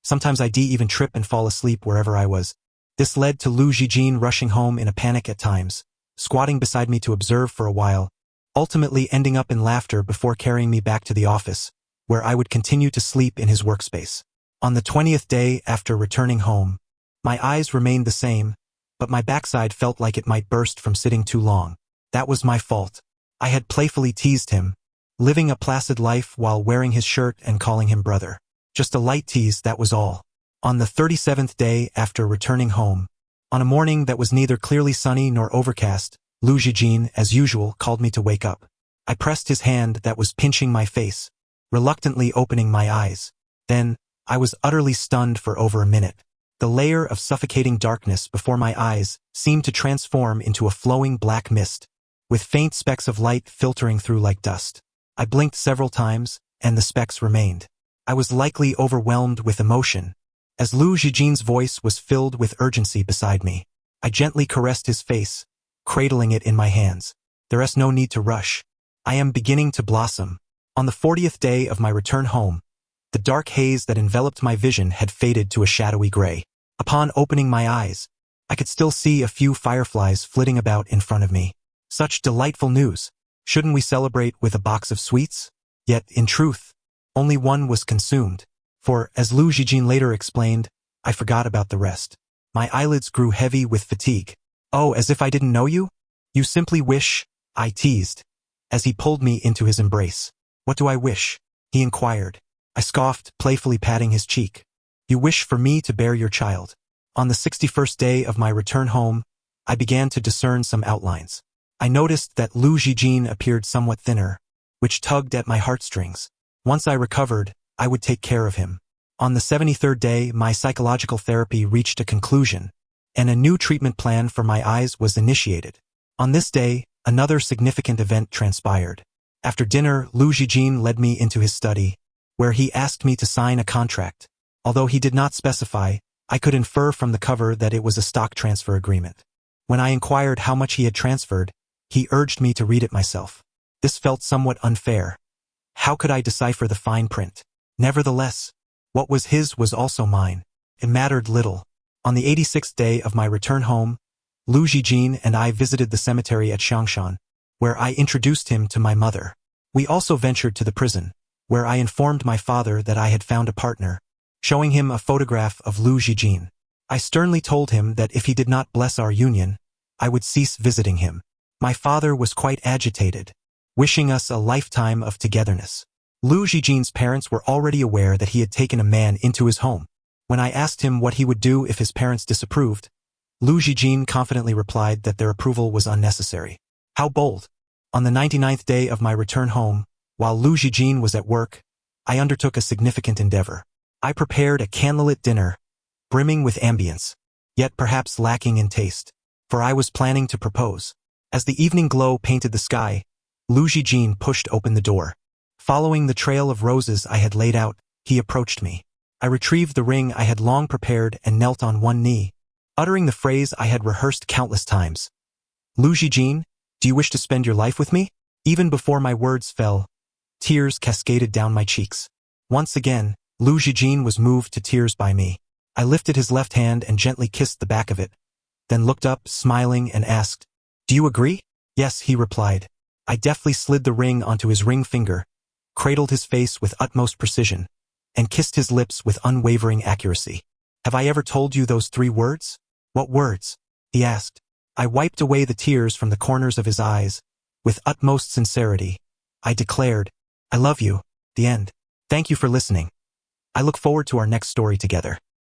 Sometimes I'd even trip and fall asleep wherever I was. This led to Liu Zhijin rushing home in a panic at times, squatting beside me to observe for a while, ultimately ending up in laughter before carrying me back to the office, where I would continue to sleep in his workspace. On the 20th day after returning home, my eyes remained the same, but my backside felt like it might burst from sitting too long. That was my fault. I had playfully teased him, living a placid life while wearing his shirt and calling him brother. Just a light tease, that was all. On the 37th day after returning home, on a morning that was neither clearly sunny nor overcast, Liu Zhijin, as usual, called me to wake up. I pressed his hand that was pinching my face, reluctantly opening my eyes. Then, I was utterly stunned for over a minute. The layer of suffocating darkness before my eyes seemed to transform into a flowing black mist, with faint specks of light filtering through like dust. I blinked several times, and the specks remained. I was likely overwhelmed with emotion, as Liu Zhijin's voice was filled with urgency beside me. I gently caressed his face, cradling it in my hands. There is no need to rush. I am beginning to blossom. On the 40th day of my return home, the dark haze that enveloped my vision had faded to a shadowy gray. Upon opening my eyes, I could still see a few fireflies flitting about in front of me. Such delightful news. Shouldn't we celebrate with a box of sweets? Yet, in truth, only one was consumed. For, as Liu Zhijin later explained, I forgot about the rest. My eyelids grew heavy with fatigue. Oh, as if I didn't know you? You simply wish, I teased, as he pulled me into his embrace. What do I wish? He inquired. I scoffed, playfully patting his cheek. You wish for me to bear your child. On the 61st day of my return home, I began to discern some outlines. I noticed that Liu Zhijin appeared somewhat thinner, which tugged at my heartstrings. Once I recovered, I would take care of him. On the 73rd day, my psychological therapy reached a conclusion, and a new treatment plan for my eyes was initiated. On this day, another significant event transpired. After dinner, Liu Zhijin led me into his study, where he asked me to sign a contract. Although he did not specify, I could infer from the cover that it was a stock transfer agreement. When I inquired how much he had transferred, he urged me to read it myself. This felt somewhat unfair. How could I decipher the fine print? Nevertheless, what was his was also mine. It mattered little. On the 86th day of my return home, Liu Zhijin and I visited the cemetery at Xiangshan, where I introduced him to my mother. We also ventured to the prison, where I informed my father that I had found a partner, showing him a photograph of Liu Zhijin. I sternly told him that if he did not bless our union, I would cease visiting him. My father was quite agitated, wishing us a lifetime of togetherness. Liu Zhijin's parents were already aware that he had taken a man into his home. When I asked him what he would do if his parents disapproved, Liu Zhijin confidently replied that their approval was unnecessary. How bold! On the 99th day of my return home, while Liu Zhijin was at work, I undertook a significant endeavor. I prepared a candlelit dinner, brimming with ambience, yet perhaps lacking in taste, for I was planning to propose. As the evening glow painted the sky, Liu Zhijin pushed open the door. Following the trail of roses I had laid out, he approached me. I retrieved the ring I had long prepared and knelt on one knee, uttering the phrase I had rehearsed countless times. Liu Zhijin, do you wish to spend your life with me? Even before my words fell, tears cascaded down my cheeks. Once again, Liu Zhijin was moved to tears by me. I lifted his left hand and gently kissed the back of it, then looked up, smiling, and asked, "Do you agree?" "Yes," he replied. I deftly slid the ring onto his ring finger, cradled his face with utmost precision, and kissed his lips with unwavering accuracy. "Have I ever told you those 3 words?" "What words?" he asked. I wiped away the tears from the corners of his eyes. With utmost sincerity, I declared, "I love you." The end. Thank you for listening. I look forward to our next story together.